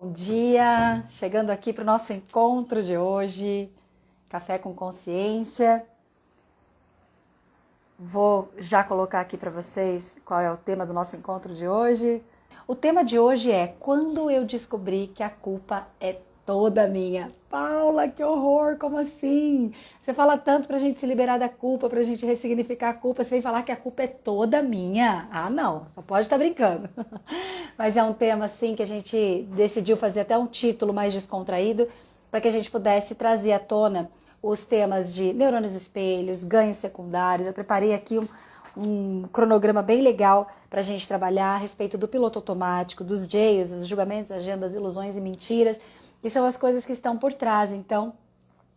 Bom dia, chegando aqui para o nosso encontro de hoje, Café com Consciência. Vou já colocar aqui para vocês qual é o tema do nosso encontro de hoje. O tema de hoje é quando eu descobri que a culpa é toda minha. Paula, que horror, como assim? Você fala tanto pra gente se liberar da culpa, pra gente ressignificar a culpa, você vem falar que a culpa é toda minha. Ah, não, só pode estar brincando. Mas é um tema assim que a gente decidiu fazer até um título mais descontraído para que a gente pudesse trazer à tona os temas de neurônios espelhos, ganhos secundários. Eu preparei aqui um cronograma bem legal para a gente trabalhar a respeito do piloto automático, dos jails, os julgamentos, agendas, ilusões e mentiras, que são as coisas que estão por trás, então,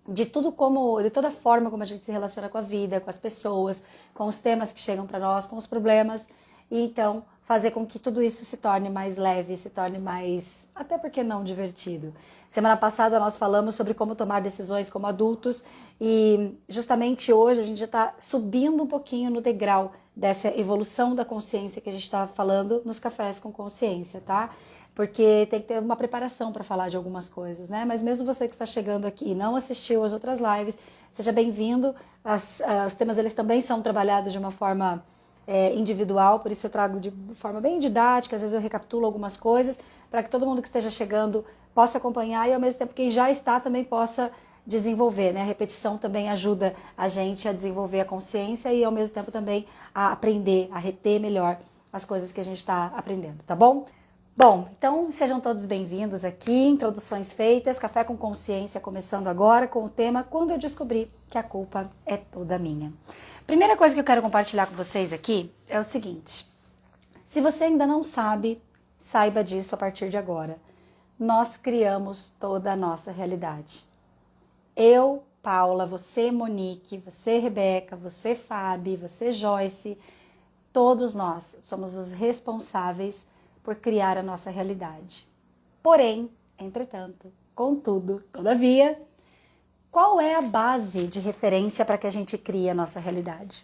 de toda forma como a gente se relaciona com a vida, com as pessoas, com os temas que chegam para nós, com os problemas, e então fazer com que tudo isso se torne mais leve, se torne mais, até porque não divertido. Semana passada nós falamos sobre como tomar decisões como adultos e justamente hoje a gente já está subindo um pouquinho no degrau dessa evolução da consciência que a gente está falando nos cafés com consciência, tá? Porque tem que ter uma preparação para falar de algumas coisas, né? Mas mesmo você que está chegando aqui e não assistiu às outras lives, seja bem-vindo. Os temas eles também são trabalhados de uma forma individual, por isso eu trago de forma bem didática, às vezes eu recapitulo algumas coisas, para que todo mundo que esteja chegando possa acompanhar e ao mesmo tempo quem já está também possa desenvolver, né? A repetição também ajuda a gente a desenvolver a consciência e ao mesmo tempo também a aprender, a reter melhor as coisas que a gente está aprendendo, tá bom? Bom, então sejam todos bem-vindos aqui, introduções feitas, Café com Consciência começando agora com o tema Quando eu descobri que a culpa é toda minha. Primeira coisa que eu quero compartilhar com vocês aqui é o seguinte, se você ainda não sabe, saiba disso a partir de agora. Nós criamos toda a nossa realidade. Eu, Paula, você, Monique, você, Rebeca, você, Fábio, você, Joyce, todos nós somos os responsáveis por criar a nossa realidade. Porém, entretanto, contudo, todavia, qual é a base de referência para que a gente crie a nossa realidade?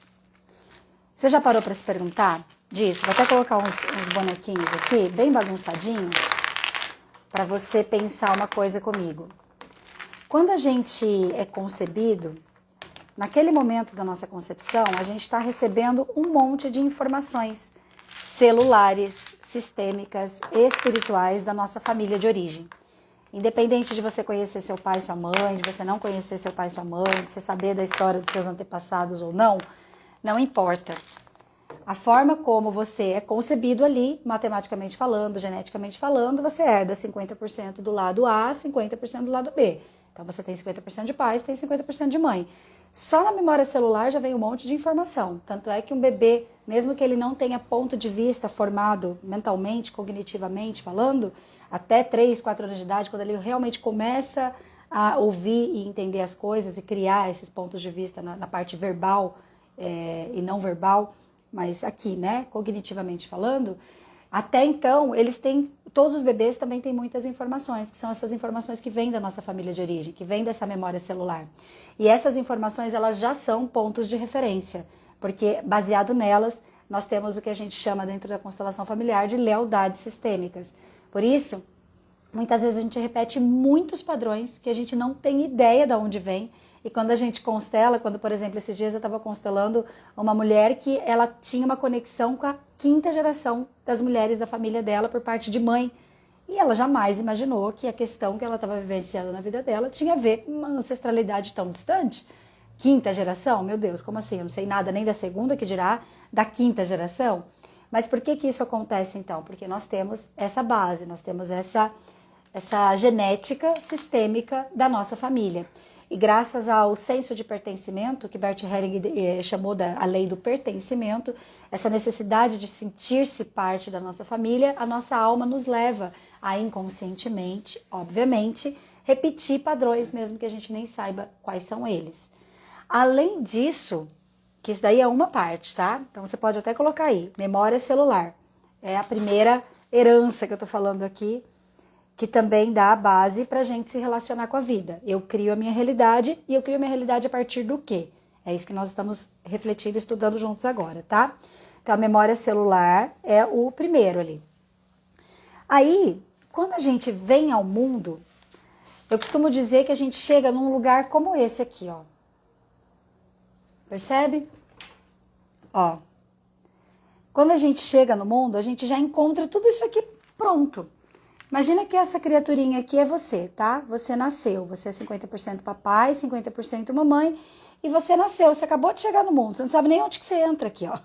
Você já parou para se perguntar disso? Vou até colocar uns bonequinhos aqui, bem bagunçadinhos, para você pensar uma coisa comigo. Quando a gente é concebido, naquele momento da nossa concepção, a gente está recebendo um monte de informações celulares, sistêmicas, espirituais da nossa família de origem. Independente de você conhecer seu pai e sua mãe, de você não conhecer seu pai e sua mãe, de você saber da história dos seus antepassados ou não, não importa. A forma como você é concebido ali, matematicamente falando, geneticamente falando, você herda 50% do lado A, 50% do lado B. Então você tem 50% de pai, você tem 50% de mãe. Só na memória celular já vem um monte de informação. Tanto é que um bebê, mesmo que ele não tenha ponto de vista formado mentalmente, cognitivamente falando, até 3, 4 anos de idade, quando ele realmente começa a ouvir e entender as coisas e criar esses pontos de vista na parte verbal e não verbal, mas aqui, né, cognitivamente falando, até então, todos os bebês também têm muitas informações, que são essas informações que vêm da nossa família de origem, que vêm dessa memória celular. E essas informações, elas já são pontos de referência, porque baseado nelas, nós temos o que a gente chama dentro da constelação familiar de lealdades sistêmicas. Por isso, muitas vezes a gente repete muitos padrões que a gente não tem ideia de onde vem. E quando a gente constela, por exemplo, esses dias eu estava constelando uma mulher que ela tinha uma conexão com a quinta geração das mulheres da família dela por parte de mãe. E ela jamais imaginou que a questão que ela estava vivenciando na vida dela tinha a ver com uma ancestralidade tão distante. Quinta geração? Meu Deus, como assim? Eu não sei nada nem da segunda, que dirá da quinta geração. Mas por que isso acontece então? Porque nós temos essa base, nós temos essa genética sistêmica da nossa família. E graças ao senso de pertencimento, que Bert Helling chamou a lei do pertencimento, essa necessidade de sentir-se parte da nossa família, a nossa alma nos leva a inconscientemente, obviamente, repetir padrões, mesmo que a gente nem saiba quais são eles. Além disso, que isso daí é uma parte, tá? Então você pode até colocar aí, memória celular. É a primeira herança que eu tô falando aqui, que também dá a base para a gente se relacionar com a vida. Eu crio a minha realidade e eu crio a minha realidade a partir do quê? É isso que nós estamos refletindo e estudando juntos agora, tá? Então, a memória celular é o primeiro ali. Aí, Quando a gente vem ao mundo, eu costumo dizer que a gente chega num lugar como esse aqui, ó. Percebe? Ó. Quando a gente chega no mundo, a gente já encontra tudo isso aqui pronto. Imagina que essa criaturinha aqui é você, tá? Você nasceu, você é 50% papai, 50% mamãe, e você nasceu, você acabou de chegar no mundo, você não sabe nem onde que você entra aqui, ó.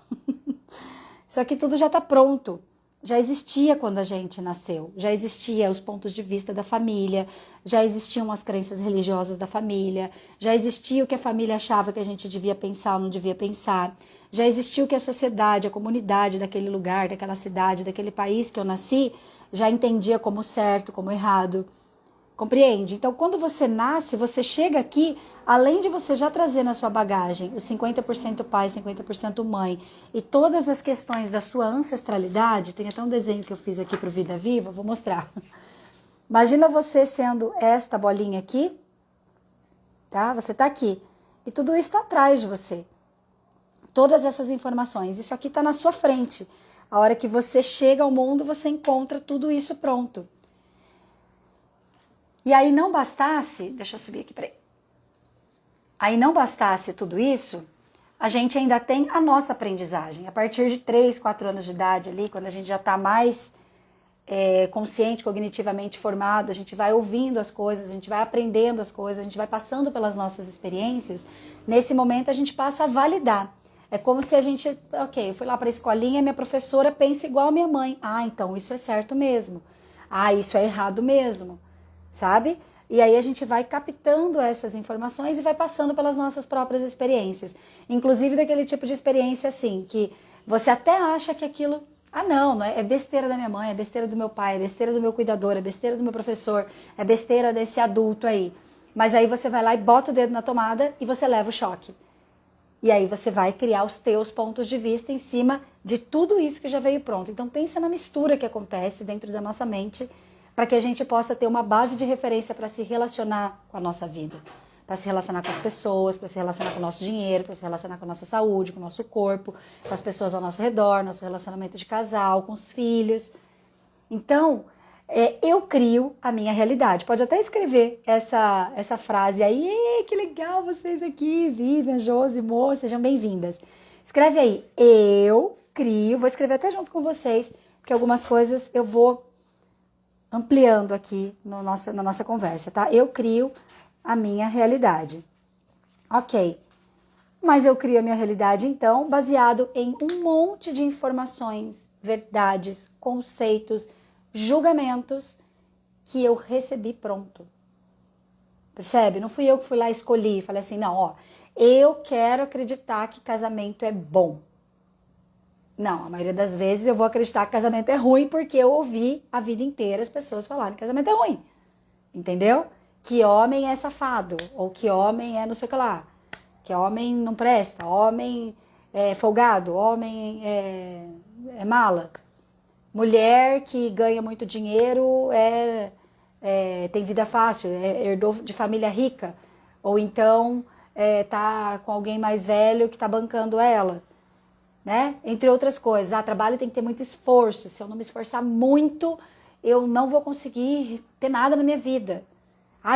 Isso aqui tudo já tá pronto. Já existia quando a gente nasceu, já existia os pontos de vista da família, já existiam as crenças religiosas da família, já existia o que a família achava que a gente devia pensar ou não devia pensar, já existia o que a sociedade, a comunidade daquele lugar, daquela cidade, daquele país que eu nasci, já entendia como certo, como errado. Compreende? Então, quando você nasce, você chega aqui, além de você já trazer na sua bagagem os 50% pai, 50% mãe e todas as questões da sua ancestralidade, tem até um desenho que eu fiz aqui para o Vida Viva, vou mostrar. Imagina você sendo esta bolinha aqui, tá? Você tá aqui e tudo isso está atrás de você. Todas essas informações, isso aqui está na sua frente. A hora que você chega ao mundo, você encontra tudo isso pronto. E aí não bastasse, deixa eu subir aqui, peraí. Aí não bastasse tudo isso, a gente ainda tem a nossa aprendizagem. A partir de 3, 4 anos de idade ali, quando a gente já está mais consciente, cognitivamente formado, a gente vai ouvindo as coisas, a gente vai aprendendo as coisas, a gente vai passando pelas nossas experiências. Nesse momento a gente passa a validar. É como se a gente, ok, eu fui lá para a escolinha, minha professora pensa igual a minha mãe. Ah, então isso é certo mesmo. Ah, isso é errado mesmo. Sabe? E aí a gente vai captando essas informações e vai passando pelas nossas próprias experiências. Inclusive daquele tipo de experiência assim, que você até acha que aquilo... Ah, não, é besteira da minha mãe, é besteira do meu pai, é besteira do meu cuidador, é besteira do meu professor, é besteira desse adulto aí. Mas aí você vai lá e bota o dedo na tomada e você leva o choque. E aí você vai criar os teus pontos de vista em cima de tudo isso que já veio pronto. Então pensa na mistura que acontece dentro da nossa mente para que a gente possa ter uma base de referência para se relacionar com a nossa vida, para se relacionar com as pessoas, para se relacionar com o nosso dinheiro, para se relacionar com a nossa saúde, com o nosso corpo, com as pessoas ao nosso redor, nosso relacionamento de casal, com os filhos. Então, eu crio a minha realidade. Pode até escrever essa frase aí. Que legal vocês aqui, Vivian, Josi, Mo, sejam bem-vindas. Escreve aí, eu crio, vou escrever até junto com vocês, porque algumas coisas eu vou ampliando aqui na nossa conversa, tá? Eu crio a minha realidade. Ok. Mas eu crio a minha realidade, então, baseado em um monte de informações, verdades, conceitos, julgamentos que eu recebi pronto. Percebe? Não fui eu que fui lá e escolhi. Falei assim, não, ó, eu quero acreditar que casamento é bom. Não, a maioria das vezes eu vou acreditar que casamento é ruim porque eu ouvi a vida inteira as pessoas falarem que casamento é ruim. Entendeu? Que homem é safado, ou que homem é não sei o que lá. Que homem não presta, homem é folgado, homem é mala. Mulher que ganha muito dinheiro tem vida fácil, herdou de família rica. Ou então tá com alguém mais velho que tá bancando ela. Né? Entre outras coisas. Trabalho tem que ter muito esforço. Se eu não me esforçar muito, eu não vou conseguir ter nada na minha vida.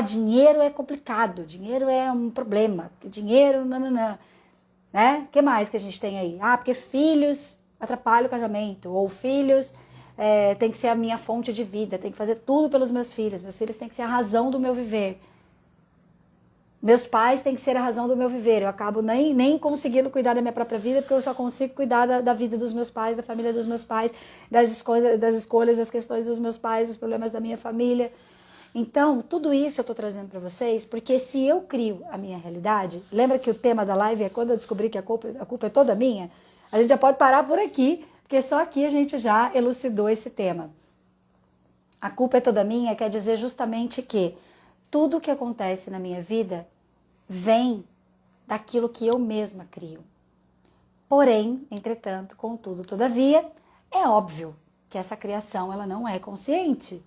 Dinheiro é complicado, dinheiro é um problema, dinheiro, nananã. Né? O que mais que a gente tem aí? Porque filhos atrapalham o casamento, ou filhos tem que ser a minha fonte de vida, tem que fazer tudo pelos meus filhos têm que ser a razão do meu viver. Meus pais têm que ser a razão do meu viver. Eu acabo nem conseguindo cuidar da minha própria vida, porque eu só consigo cuidar da vida dos meus pais, da família dos meus pais, das escolhas, das questões dos meus pais, dos problemas da minha família. Então, tudo isso eu estou trazendo para vocês, porque se eu crio a minha realidade, lembra que o tema da live é quando eu descobri que a culpa é toda minha? A gente já pode parar por aqui, porque só aqui a gente já elucidou esse tema. A culpa é toda minha quer dizer justamente que tudo o que acontece na minha vida vem daquilo que eu mesma crio. Porém, entretanto, contudo, todavia, é óbvio que essa criação ela não é consciente.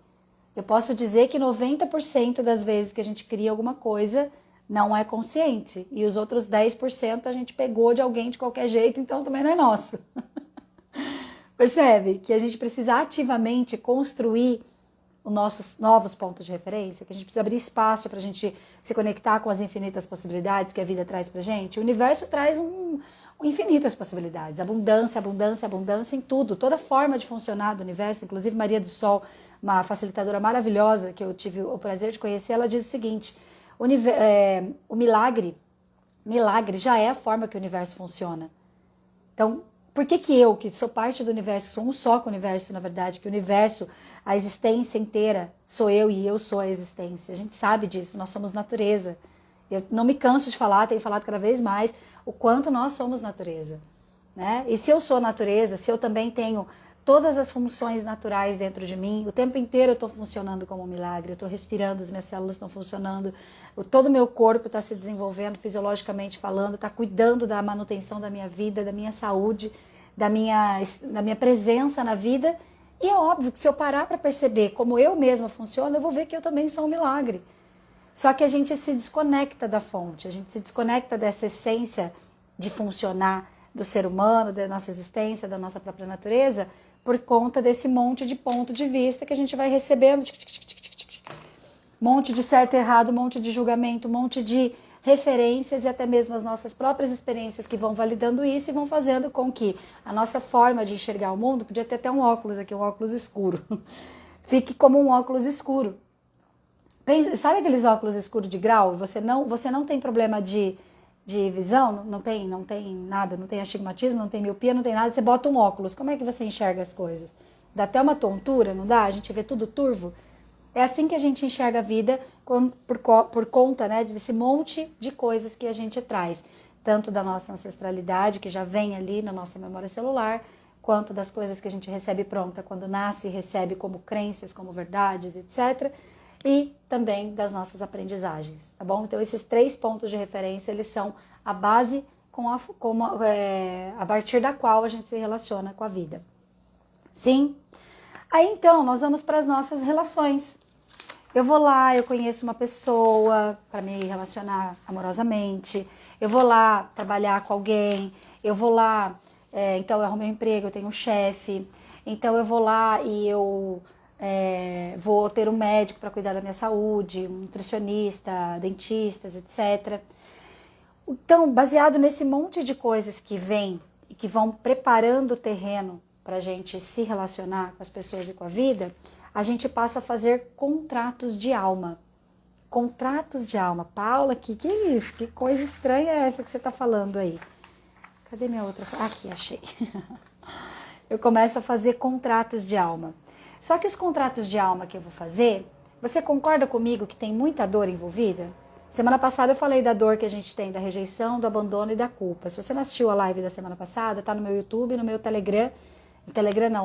Eu posso dizer que 90% das vezes que a gente cria alguma coisa não é consciente. E os outros 10% a gente pegou de alguém de qualquer jeito, então também não é nosso. Percebe? Que a gente precisa ativamente construir os nossos novos pontos de referência, que a gente precisa abrir espaço para a gente se conectar com as infinitas possibilidades que a vida traz para a gente. O universo traz infinitas possibilidades, abundância, abundância, abundância em tudo, toda forma de funcionar do universo. Inclusive Maria do Sol, uma facilitadora maravilhosa que eu tive o prazer de conhecer, ela diz o seguinte: o milagre já é a forma que o universo funciona. Então, por que eu, que sou parte do universo, sou um só com o universo, na verdade, que o universo, a existência inteira, sou eu e eu sou a existência. A gente sabe disso, nós somos natureza. Eu não me canso de falar, tenho falado cada vez mais, o quanto nós somos natureza, né? E se eu sou natureza, se eu também tenho todas as funções naturais dentro de mim, o tempo inteiro eu estou funcionando como um milagre, eu estou respirando, as minhas células estão funcionando, todo o meu corpo está se desenvolvendo fisiologicamente falando, está cuidando da manutenção da minha vida, da minha saúde, da minha presença na vida. E é óbvio que se eu parar para perceber como eu mesma funciono, eu vou ver que eu também sou um milagre. Só que a gente se desconecta da fonte, a gente se desconecta dessa essência de funcionar do ser humano, da nossa existência, da nossa própria natureza, por conta desse monte de ponto de vista que a gente vai recebendo, monte de certo e errado, monte de julgamento, monte de referências e até mesmo as nossas próprias experiências que vão validando isso e vão fazendo com que a nossa forma de enxergar o mundo, podia ter até um óculos aqui, um óculos escuro, fique como um óculos escuro. Sabe aqueles óculos escuros de grau? Você não tem problema de visão, não tem nada, não tem astigmatismo, não tem miopia, não tem nada, você bota um óculos, como é que você enxerga as coisas? Dá até uma tontura, não dá? A gente vê tudo turvo. É assim que a gente enxerga a vida por conta, né, desse monte de coisas que a gente traz, tanto da nossa ancestralidade, que já vem ali na nossa memória celular, quanto das coisas que a gente recebe pronta quando nasce e recebe como crenças, como verdades, etc., e também das nossas aprendizagens, tá bom? Então, esses 3 pontos de referência, eles são a base a partir da qual a gente se relaciona com a vida. Sim? Aí, então, nós vamos para as nossas relações. Eu vou lá, eu conheço uma pessoa para me relacionar amorosamente, eu vou lá trabalhar com alguém, eu vou lá, então eu arrumei um emprego, eu tenho um chefe, então eu vou lá e eu vou ter um médico para cuidar da minha saúde, um nutricionista, dentistas, etc. Então, baseado nesse monte de coisas que vem e que vão preparando o terreno para a gente se relacionar com as pessoas e com a vida, a gente passa a fazer contratos de alma. Contratos de alma. Paula, que é isso? Que coisa estranha é essa que você está falando aí? Cadê minha outra? Aqui, achei. Eu começo a fazer contratos de alma. Só que os contratos de alma que eu vou fazer, você concorda comigo que tem muita dor envolvida? Semana passada eu falei da dor que a gente tem, da rejeição, do abandono e da culpa. Se você não assistiu a live da semana passada, tá no meu YouTube, no meu Telegram,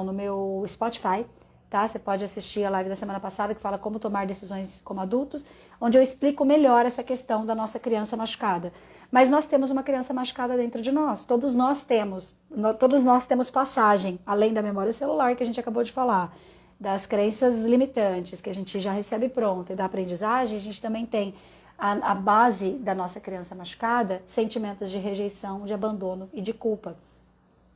no meu Spotify, tá? Você pode assistir a live da semana passada que fala como tomar decisões como adultos, onde eu explico melhor essa questão da nossa criança machucada. Mas nós temos uma criança machucada dentro de nós, todos nós temos passagem, além da memória celular que a gente acabou de falar, das crenças limitantes que a gente já recebe pronta e da aprendizagem, a gente também tem a base da nossa criança machucada, sentimentos de rejeição, de abandono e de culpa.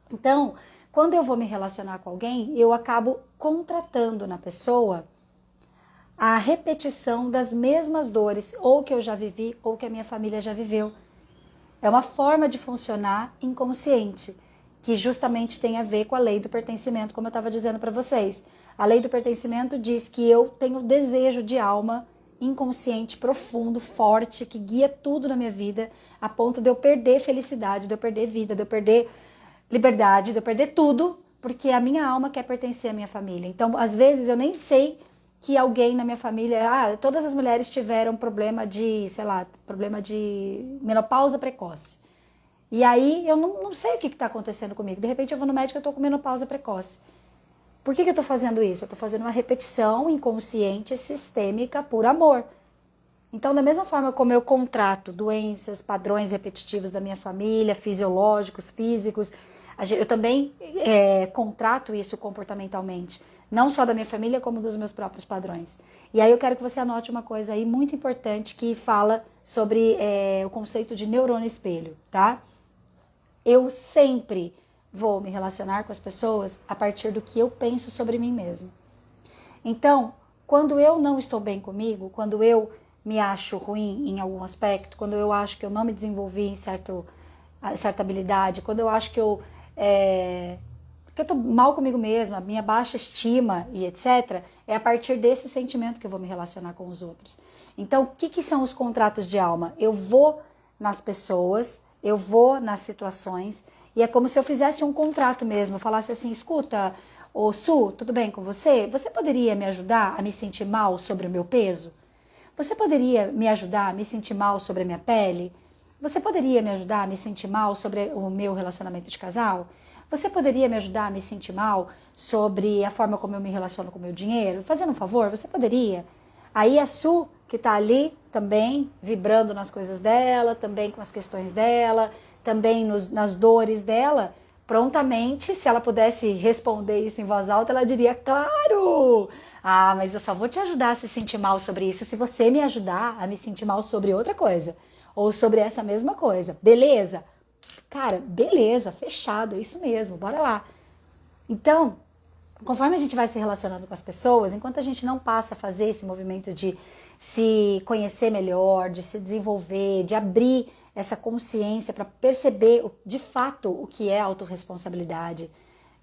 Então, quando eu vou me relacionar com alguém, eu acabo contratando na pessoa a repetição das mesmas dores, ou que eu já vivi, ou que a minha família já viveu. É uma forma de funcionar inconsciente, que justamente tem a ver com a lei do pertencimento, como eu estava dizendo para vocês. A lei do pertencimento diz que eu tenho desejo de alma inconsciente, profundo, forte, que guia tudo na minha vida, a ponto de eu perder felicidade, de eu perder vida, de eu perder liberdade, de eu perder tudo, porque a minha alma quer pertencer à minha família. Então, às vezes, eu nem sei que alguém na minha família... todas as mulheres tiveram problema de menopausa precoce. E aí, eu não sei o que está acontecendo comigo. De repente, eu vou no médico e estou com menopausa precoce. Por que eu estou fazendo isso? Eu estou fazendo uma repetição inconsciente, sistêmica, por amor. Então, da mesma forma como eu contrato doenças, padrões repetitivos da minha família, fisiológicos, físicos, eu também contrato isso comportamentalmente. Não só da minha família, como dos meus próprios padrões. E aí eu quero que você anote uma coisa aí muito importante que fala sobre o conceito de neurônio espelho, tá? Eu sempre vou me relacionar com as pessoas a partir do que eu penso sobre mim mesmo. Então, quando eu não estou bem comigo, quando eu me acho ruim em algum aspecto, quando eu acho que eu não me desenvolvi em certa habilidade, quando eu acho que que eu tô mal comigo mesma, minha baixa estima e etc., é a partir desse sentimento que eu vou me relacionar com os outros. Então, o que são os contratos de alma? Eu vou nas pessoas, eu vou nas situações, e é como se eu fizesse um contrato mesmo, eu falasse assim, escuta, ô Su, tudo bem com você? Você poderia me ajudar a me sentir mal sobre o meu peso? Você poderia me ajudar a me sentir mal sobre a minha pele? Você poderia me ajudar a me sentir mal sobre o meu relacionamento de casal? Você poderia me ajudar a me sentir mal sobre a forma como eu me relaciono com o meu dinheiro? Fazendo um favor, você poderia? Aí a Su, que está ali também, vibrando nas coisas dela, também com as questões dela, também nas dores dela, prontamente, se ela pudesse responder isso em voz alta, ela diria, claro! Ah, mas eu só vou te ajudar a se sentir mal sobre isso se você me ajudar a me sentir mal sobre outra coisa. Ou sobre essa mesma coisa. Beleza? Cara, beleza, fechado, é isso mesmo, bora lá. Então, conforme a gente vai se relacionando com as pessoas, enquanto a gente não passa a fazer esse movimento de se conhecer melhor, de se desenvolver, de abrir essa consciência para perceber de fato o que é autorresponsabilidade,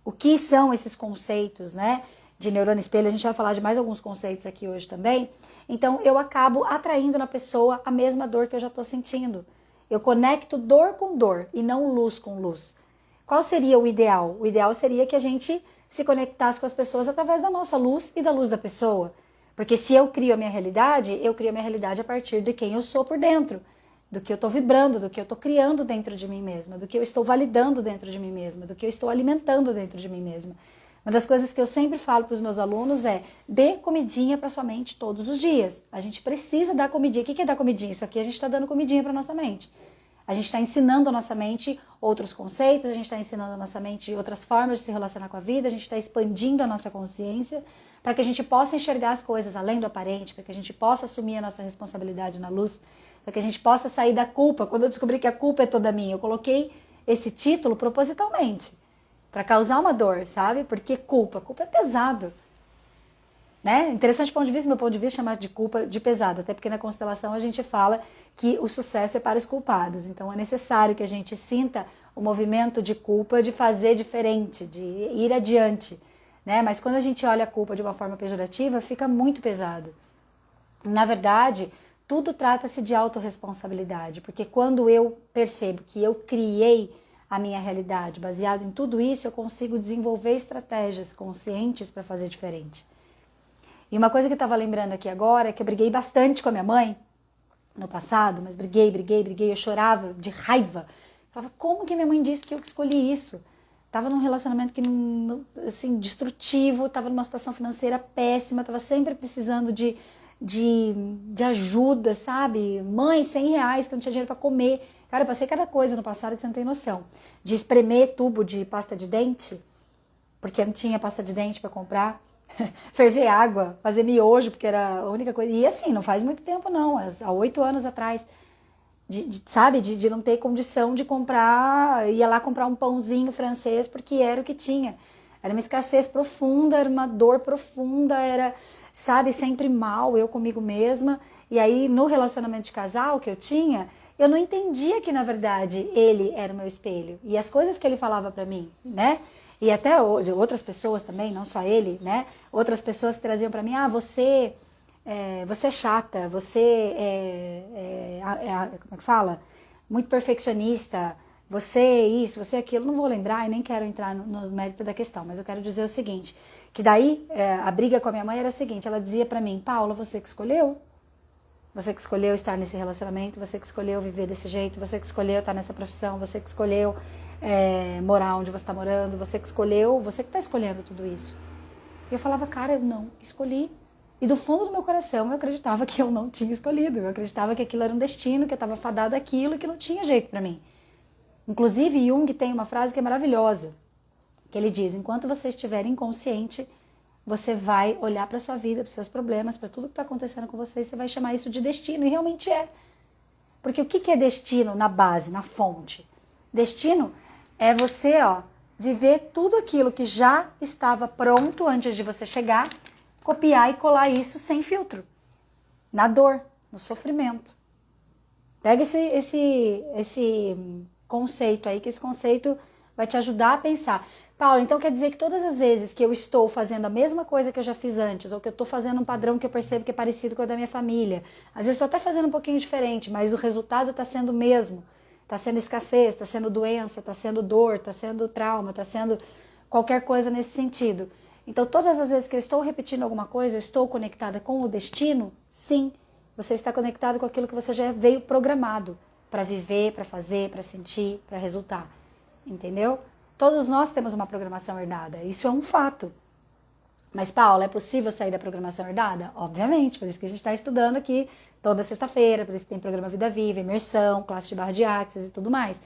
o que são esses conceitos, né? De neurônio espelho, a gente vai falar de mais alguns conceitos aqui hoje também. Então, eu acabo atraindo na pessoa a mesma dor que eu já estou sentindo. Eu conecto dor com dor e não luz com luz. Qual seria o ideal? O ideal seria que a gente se conectasse com as pessoas através da nossa luz e da luz da pessoa. Porque se eu crio a minha realidade, eu crio a minha realidade a partir de quem eu sou por dentro, do que eu estou vibrando, do que eu estou criando dentro de mim mesma, do que eu estou validando dentro de mim mesma, do que eu estou alimentando dentro de mim mesma. Uma das coisas que eu sempre falo para os meus alunos é: dê comidinha para sua mente todos os dias. A gente precisa dar comidinha. O que é dar comidinha? Isso aqui a gente está dando comidinha para nossa mente. A gente está ensinando a nossa mente outros conceitos, a gente está ensinando a nossa mente outras formas de se relacionar com a vida, a gente está expandindo a nossa consciência para que a gente possa enxergar as coisas além do aparente, para que a gente possa assumir a nossa responsabilidade na luz, para que a gente possa sair da culpa. Quando eu descobri que a culpa é toda minha, eu coloquei esse título propositalmente, para causar uma dor, sabe? Porque culpa é pesado. Né? Interessante ponto de vista, meu ponto de vista chamar de culpa de pesado, até porque na constelação a gente fala que o sucesso é para os culpados, então é necessário que a gente sinta o movimento de culpa de fazer diferente, de ir adiante, né? Mas quando a gente olha a culpa de uma forma pejorativa, fica muito pesado. Na verdade, tudo trata-se de autorresponsabilidade, porque quando eu percebo que eu criei a minha realidade, baseado em tudo isso, eu consigo desenvolver estratégias conscientes para fazer diferente. E uma coisa que eu estava lembrando aqui agora é que eu briguei bastante com a minha mãe no passado, mas briguei, eu chorava de raiva. Eu falava, como que minha mãe disse que eu escolhi isso? Tava num relacionamento que assim, destrutivo, tava numa situação financeira péssima, tava sempre precisando de ajuda, sabe? Mãe, R$ 100, que eu não tinha dinheiro para comer. Cara, eu passei cada coisa no passado que você não tem noção. De espremer tubo de pasta de dente, porque não tinha pasta de dente para comprar. Ferver água, fazer miojo, porque era a única coisa. E assim, não faz muito tempo não, há 8 anos atrás. Sabe, de não ter condição de comprar, ia lá comprar um pãozinho francês porque era o que tinha. Era uma escassez profunda, era uma dor profunda, era, sabe, sempre mal, eu comigo mesma. E aí, no relacionamento de casal que eu tinha, eu não entendia que, na verdade, ele era o meu espelho. E as coisas que ele falava pra mim, né? E até hoje, outras pessoas também, não só ele, né? Outras pessoas que traziam pra mim, você é chata, você como é que fala? Muito perfeccionista, você isso, você aquilo. Não vou lembrar e nem quero entrar no mérito da questão, mas eu quero dizer o seguinte, que daí a briga com a minha mãe era a seguinte, ela dizia pra mim, Paula, você que escolheu estar nesse relacionamento, você que escolheu viver desse jeito, você que escolheu estar nessa profissão, você que escolheu morar onde você está morando, você que está escolhendo tudo isso. E eu falava, cara, eu não escolhi. E do fundo do meu coração eu acreditava que eu não tinha escolhido, eu acreditava que aquilo era um destino, que eu estava fadada àquilo e que não tinha jeito para mim. Inclusive, Jung tem uma frase que é maravilhosa, que ele diz, enquanto você estiver inconsciente, você vai olhar para a sua vida, para os seus problemas, para tudo que está acontecendo com você, e você vai chamar isso de destino, e realmente é. Porque o que é destino na base, na fonte? Destino é você, viver tudo aquilo que já estava pronto antes de você chegar, copiar e colar isso sem filtro, na dor, no sofrimento. Pega esse conceito aí, que esse conceito vai te ajudar a pensar. Paulo, então quer dizer que todas as vezes que eu estou fazendo a mesma coisa que eu já fiz antes, ou que eu estou fazendo um padrão que eu percebo que é parecido com o da minha família, às vezes estou até fazendo um pouquinho diferente, mas o resultado está sendo o mesmo. Está sendo escassez, está sendo doença, está sendo dor, está sendo trauma, está sendo qualquer coisa nesse sentido. Então, todas as vezes que eu estou repetindo alguma coisa, eu estou conectada com o destino? Sim, você está conectado com aquilo que você já veio programado para viver, para fazer, para sentir, para resultar. Entendeu? Todos nós temos uma programação herdada, isso é um fato. Mas, Paula, é possível sair da programação herdada? Obviamente, por isso que a gente está estudando aqui toda sexta-feira, por isso que tem programa Vida Viva, imersão, classe de barra de axis e tudo mais.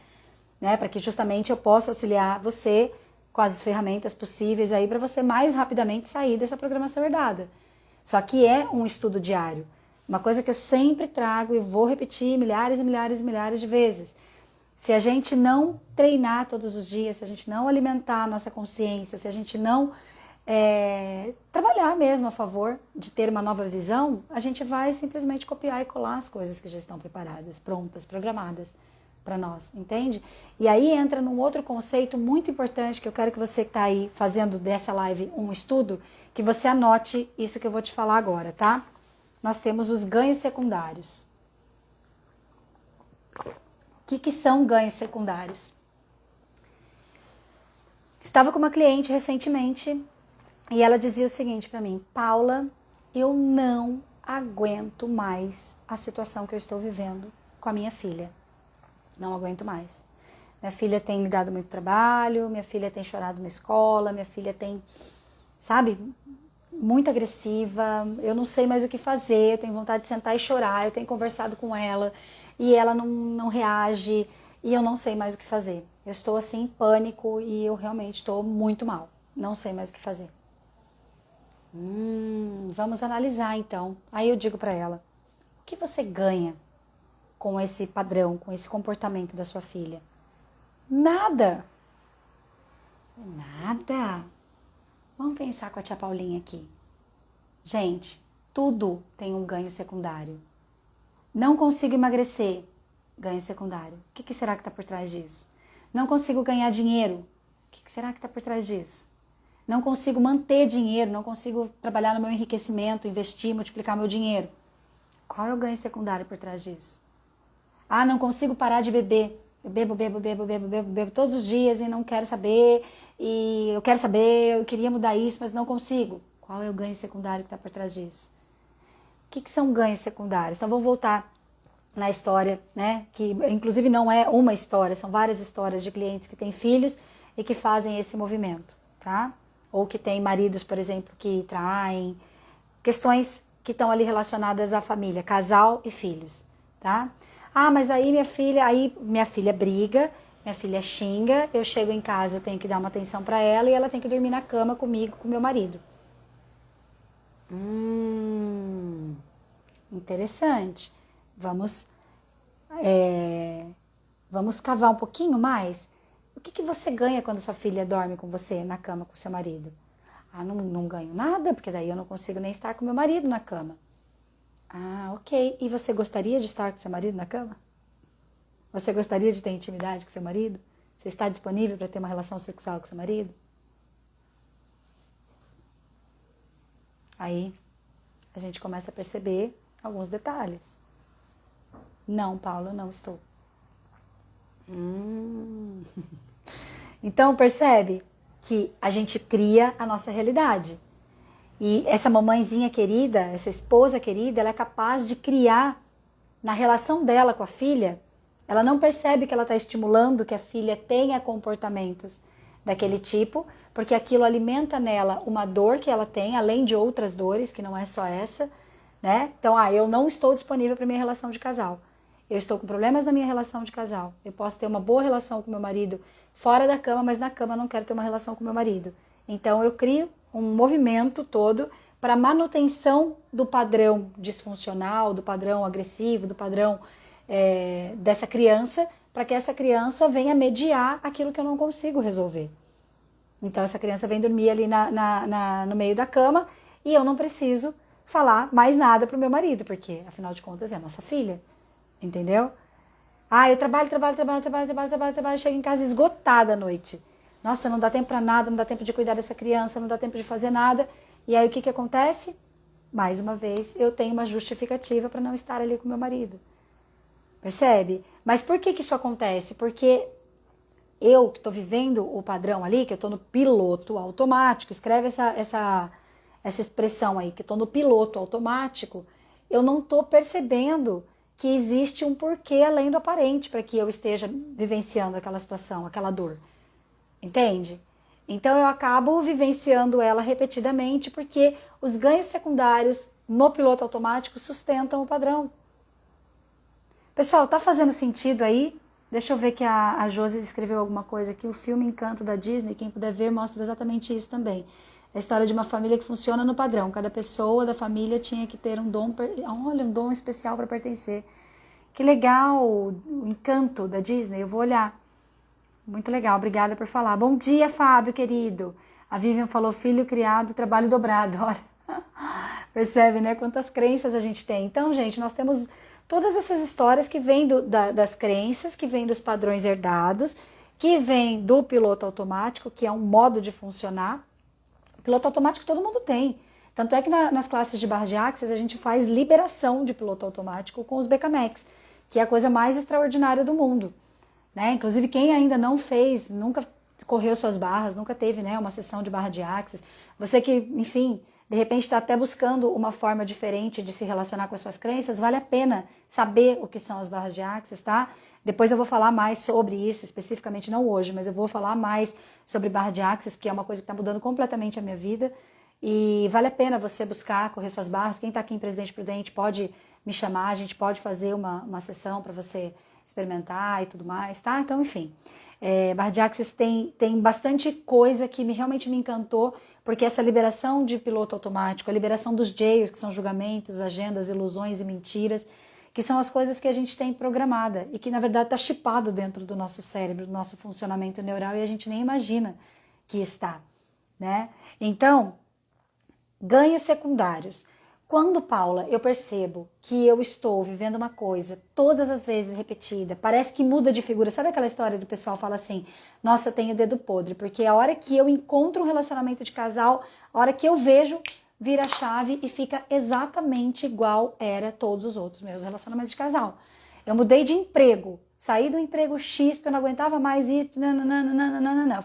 Né? Para que justamente eu possa auxiliar você com as ferramentas possíveis aí para você mais rapidamente sair dessa programação herdada. Só que é um estudo diário. Uma coisa que eu sempre trago e vou repetir milhares e milhares e milhares de vezes. Se a gente não treinar todos os dias, se a gente não alimentar a nossa consciência, se a gente não trabalhar mesmo a favor de ter uma nova visão, a gente vai simplesmente copiar e colar as coisas que já estão preparadas, prontas, programadas para nós, entende? E aí entra num outro conceito muito importante que eu quero que você que está aí fazendo dessa live um estudo, que você anote isso que eu vou te falar agora, tá? Nós temos os ganhos secundários. O que são ganhos secundários? Estava com uma cliente recentemente e ela dizia o seguinte para mim: Paula, eu não aguento mais a situação que eu estou vivendo com a minha filha. Não aguento mais. Minha filha tem me dado muito trabalho, minha filha tem chorado na escola, minha filha tem, sabe, muito agressiva, eu não sei mais o que fazer, eu tenho vontade de sentar e chorar, eu tenho conversado com ela e ela não reage e eu não sei mais o que fazer. Eu estou assim em pânico e eu realmente estou muito mal, não sei mais o que fazer. Vamos analisar então. Aí eu digo para ela: o que você ganha com esse padrão, com esse comportamento da sua filha? Nada. Nada. Vamos pensar com a tia Paulinha aqui. Gente, tudo tem um ganho secundário. Não consigo emagrecer, ganho secundário. O que será que está por trás disso? Não consigo ganhar dinheiro. O que será que está por trás disso? Não consigo manter dinheiro, não consigo trabalhar no meu enriquecimento, investir, multiplicar meu dinheiro. Qual é o ganho secundário por trás disso? Ah, não consigo parar de beber. Eu bebo todos os dias e não quero saber. E eu quero saber, eu queria mudar isso, mas não consigo. Qual é o ganho secundário que está por trás disso? O que são ganhos secundários? Então, vamos voltar na história, né? Que inclusive não é uma história, são várias histórias de clientes que têm filhos e que fazem esse movimento, tá? Ou que têm maridos, por exemplo, que traem. Questões que estão ali relacionadas à família, casal e filhos, tá? Ah, mas aí minha filha briga, minha filha xinga, eu chego em casa, eu tenho que dar uma atenção para ela e ela tem que dormir na cama comigo, com meu marido. Interessante. Vamos cavar um pouquinho mais? O que você ganha quando sua filha dorme com você na cama com seu marido? Ah, não ganho nada, porque daí eu não consigo nem estar com meu marido na cama. Ah, ok. E você gostaria de estar com seu marido na cama? Você gostaria de ter intimidade com seu marido? Você está disponível para ter uma relação sexual com seu marido? Aí a gente começa a perceber alguns detalhes. Não, Paulo, não estou. Então, percebe que a gente cria a nossa realidade. E essa mamãezinha querida, essa esposa querida, ela é capaz de criar na relação dela com a filha. Ela não percebe que ela está estimulando que a filha tenha comportamentos daquele tipo, porque aquilo alimenta nela uma dor que ela tem, além de outras dores, que não é só essa, né? Então, eu não estou disponível para minha relação de casal. Eu estou com problemas na minha relação de casal. Eu posso ter uma boa relação com meu marido fora da cama, mas na cama eu não quero ter uma relação com meu marido. Então, eu crio um movimento todo para manutenção do padrão disfuncional, do padrão agressivo, do padrão dessa criança, para que essa criança venha mediar aquilo que eu não consigo resolver. Então, essa criança vem dormir ali no meio da cama e eu não preciso falar mais nada pro meu marido, porque afinal de contas é a nossa filha, entendeu? Ah, eu trabalho, chego em casa esgotada à noite. Nossa, não dá tempo pra nada, não dá tempo de cuidar dessa criança, não dá tempo de fazer nada. E aí o que que acontece? Mais uma vez, eu tenho uma justificativa para não estar ali com meu marido. Percebe? Mas por que que isso acontece? Porque eu que estou vivendo o padrão ali, que eu estou no piloto automático, escreve essa expressão aí, que eu estou no piloto automático, eu não estou percebendo que existe um porquê além do aparente para que eu esteja vivenciando aquela situação, aquela dor. Entende? Então eu acabo vivenciando ela repetidamente porque os ganhos secundários no piloto automático sustentam o padrão. Pessoal, tá fazendo sentido aí? Deixa eu ver que a Josi escreveu alguma coisa aqui. O filme Encanto da Disney, quem puder ver, mostra exatamente isso também. É a história de uma família que funciona no padrão. Cada pessoa da família tinha que ter um dom, olha, um dom especial para pertencer. Que legal, o Encanto da Disney, eu vou olhar. Muito legal, obrigada por falar. Bom dia, Fábio, querido. A Vivian falou filho criado, trabalho dobrado. Olha, percebe, né? Quantas crenças a gente tem. Então, gente, nós temos todas essas histórias que vêm das crenças, que vêm dos padrões herdados, que vêm do piloto automático, que é um modo de funcionar. Piloto automático todo mundo tem. Tanto é que nas classes de barra de axis a gente faz liberação de piloto automático com os BKMX, que é a coisa mais extraordinária do mundo. Né? Inclusive quem ainda não fez, nunca correu suas barras, nunca teve, né, uma sessão de barra de axis, você que, enfim, de repente está até buscando uma forma diferente de se relacionar com as suas crenças, vale a pena saber o que são as barras de axis, tá? Depois eu vou falar mais sobre isso, especificamente não hoje, mas eu vou falar mais sobre barra de axis, que é uma coisa que está mudando completamente a minha vida, e vale a pena você buscar, correr suas barras. Quem está aqui em Presidente Prudente pode me chamar, a gente pode fazer uma sessão para você experimentar e tudo mais, tá? Então, enfim, barra de axis tem bastante coisa que realmente me encantou, porque essa liberação de piloto automático, a liberação dos jails, que são julgamentos, agendas, ilusões e mentiras, que são as coisas que a gente tem programada e que, na verdade, está chipado dentro do nosso cérebro, do nosso funcionamento neural, e a gente nem imagina que está, né? Então, ganhos secundários. Quando, Paula, eu percebo que eu estou vivendo uma coisa todas as vezes repetida, parece que muda de figura. Sabe aquela história do pessoal fala assim, nossa, eu tenho dedo podre, porque a hora que eu encontro um relacionamento de casal, a hora que eu vejo, vira a chave e fica exatamente igual era todos os outros meus relacionamentos de casal. Eu mudei de emprego, saí do emprego X, porque eu não aguentava mais ir,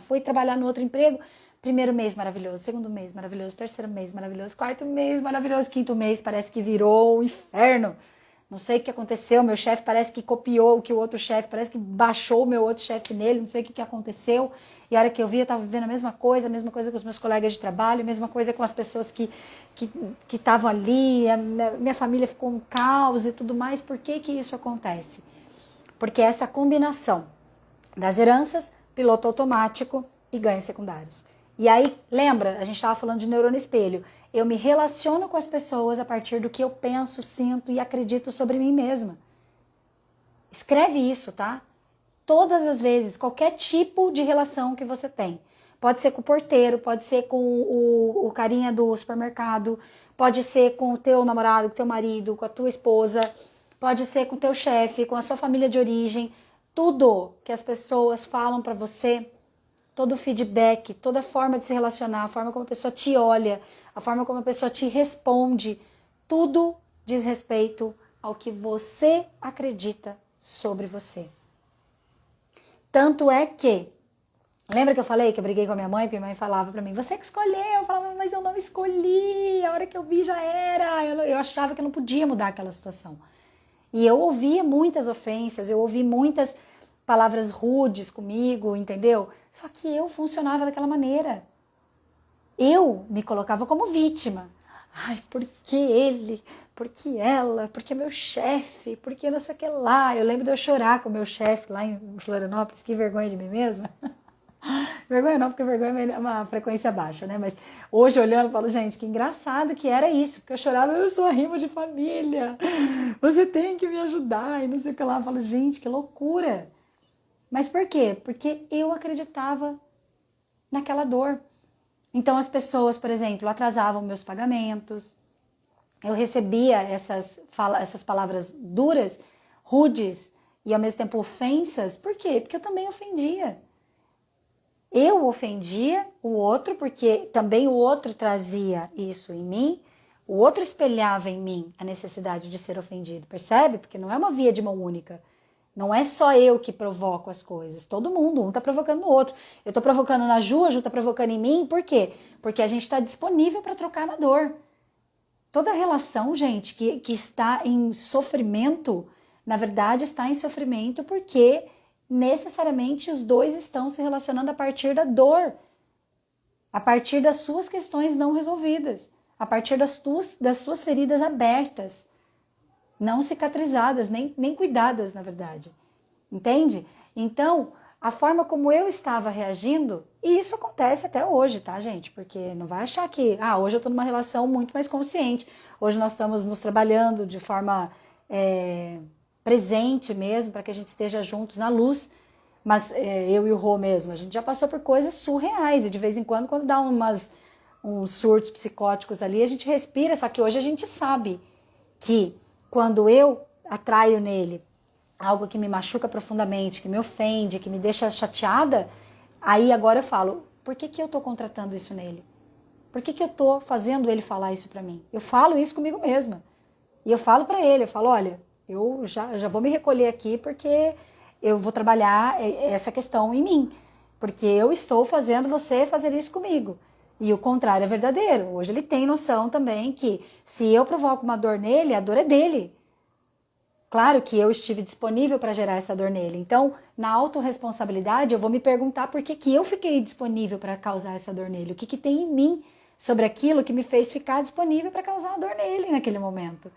fui trabalhar no outro emprego. Primeiro mês maravilhoso, segundo mês maravilhoso, terceiro mês maravilhoso, quarto mês maravilhoso, quinto mês parece que virou um inferno. Não sei o que aconteceu, meu chefe parece que copiou o que o outro chefe, parece que baixou o meu outro chefe nele, não sei o que aconteceu. E a hora que eu vi, eu estava vivendo a mesma coisa com os meus colegas de trabalho, a mesma coisa com as pessoas que estavam ali, minha família ficou um caos e tudo mais. Por que que isso acontece? Porque essa combinação das heranças, piloto automático e ganhos secundários. E aí, lembra, a gente estava falando de neurônio espelho. Eu me relaciono com as pessoas a partir do que eu penso, sinto e acredito sobre mim mesma. Escreve isso, tá? Todas as vezes, qualquer tipo de relação que você tem. Pode ser com o porteiro, pode ser com o carinha do supermercado, pode ser com o teu namorado, com o teu marido, com a tua esposa, pode ser com o teu chefe, com a sua família de origem. Tudo que as pessoas falam para você, todo o feedback, toda a forma de se relacionar, a forma como a pessoa te olha, a forma como a pessoa te responde, tudo diz respeito ao que você acredita sobre você. Tanto é que, lembra que eu falei que eu briguei com a minha mãe, porque minha mãe falava pra mim, você que escolheu, eu falava, mas eu não escolhi, a hora que eu vi já era, eu achava que eu não podia mudar aquela situação. E eu ouvia muitas ofensas, eu ouvi muitas palavras rudes comigo, entendeu? Só que eu funcionava daquela maneira. Eu me colocava como vítima. Ai, por que ele? Por que ela? Por que meu chefe? Por que não sei o que lá? Eu lembro de eu chorar com o meu chefe lá em Florianópolis, que vergonha de mim mesma. Vergonha não, porque vergonha é uma frequência baixa, né? Mas hoje olhando, eu falo, gente, que engraçado que era isso, porque eu chorava, eu sou a rima de família, você tem que me ajudar, e não sei o que lá. Eu falo, gente, que loucura. Mas por quê? Porque eu acreditava naquela dor. Então as pessoas, por exemplo, atrasavam meus pagamentos, eu recebia essas palavras duras, rudes e ao mesmo tempo ofensas. Por quê? Porque eu também ofendia. Eu ofendia o outro porque também o outro trazia isso em mim, o outro espelhava em mim a necessidade de ser ofendido, percebe? Porque não é uma via de mão única. Não é só eu que provoco as coisas, todo mundo, um tá provocando o outro. Eu tô provocando na Ju, a Ju tá provocando em mim, por quê? Porque a gente está disponível para trocar na dor. Toda relação, gente, que está em sofrimento, na verdade está em sofrimento porque necessariamente os dois estão se relacionando a partir da dor, a partir das suas questões não resolvidas, a partir das suas feridas abertas, não cicatrizadas, nem cuidadas, na verdade. Entende? Então, a forma como eu estava reagindo, e isso acontece até hoje, tá, gente? Porque não vai achar que, hoje eu tô numa relação muito mais consciente, hoje nós estamos nos trabalhando de forma presente mesmo, para que a gente esteja juntos na luz, mas eu e o Rô mesmo, a gente já passou por coisas surreais, e de vez em quando dá uns surtos psicóticos ali, a gente respira, só que hoje a gente sabe que quando eu atraio nele algo que me machuca profundamente, que me ofende, que me deixa chateada, aí agora eu falo, por que eu tô contratando isso nele? Por que eu tô fazendo ele falar isso pra mim? Eu falo isso comigo mesma. E eu falo pra ele, eu falo, olha, eu já vou me recolher aqui porque eu vou trabalhar essa questão em mim. Porque eu estou fazendo você fazer isso comigo. E o contrário é verdadeiro. Hoje ele tem noção também que se eu provoco uma dor nele, a dor é dele. Claro que eu estive disponível para gerar essa dor nele. Então, na autorresponsabilidade, eu vou me perguntar por que eu fiquei disponível para causar essa dor nele. O que tem em mim sobre aquilo que me fez ficar disponível para causar a dor nele naquele momento.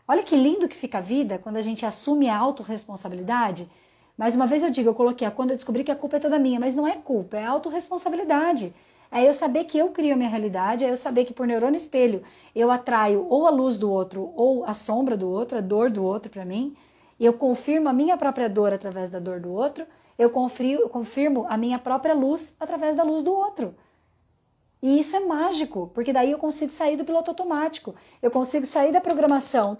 Olha que lindo que fica a vida quando a gente assume a autorresponsabilidade. Mais uma vez eu digo, eu coloquei, quando eu descobri que a culpa é toda minha, mas não é culpa, é autorresponsabilidade. É eu saber que eu crio a minha realidade, é eu saber que por neurônio espelho eu atraio ou a luz do outro ou a sombra do outro, a dor do outro para mim. Eu confirmo a minha própria dor através da dor do outro, eu confirmo a minha própria luz através da luz do outro. E isso é mágico, porque daí eu consigo sair do piloto automático, eu consigo sair da programação,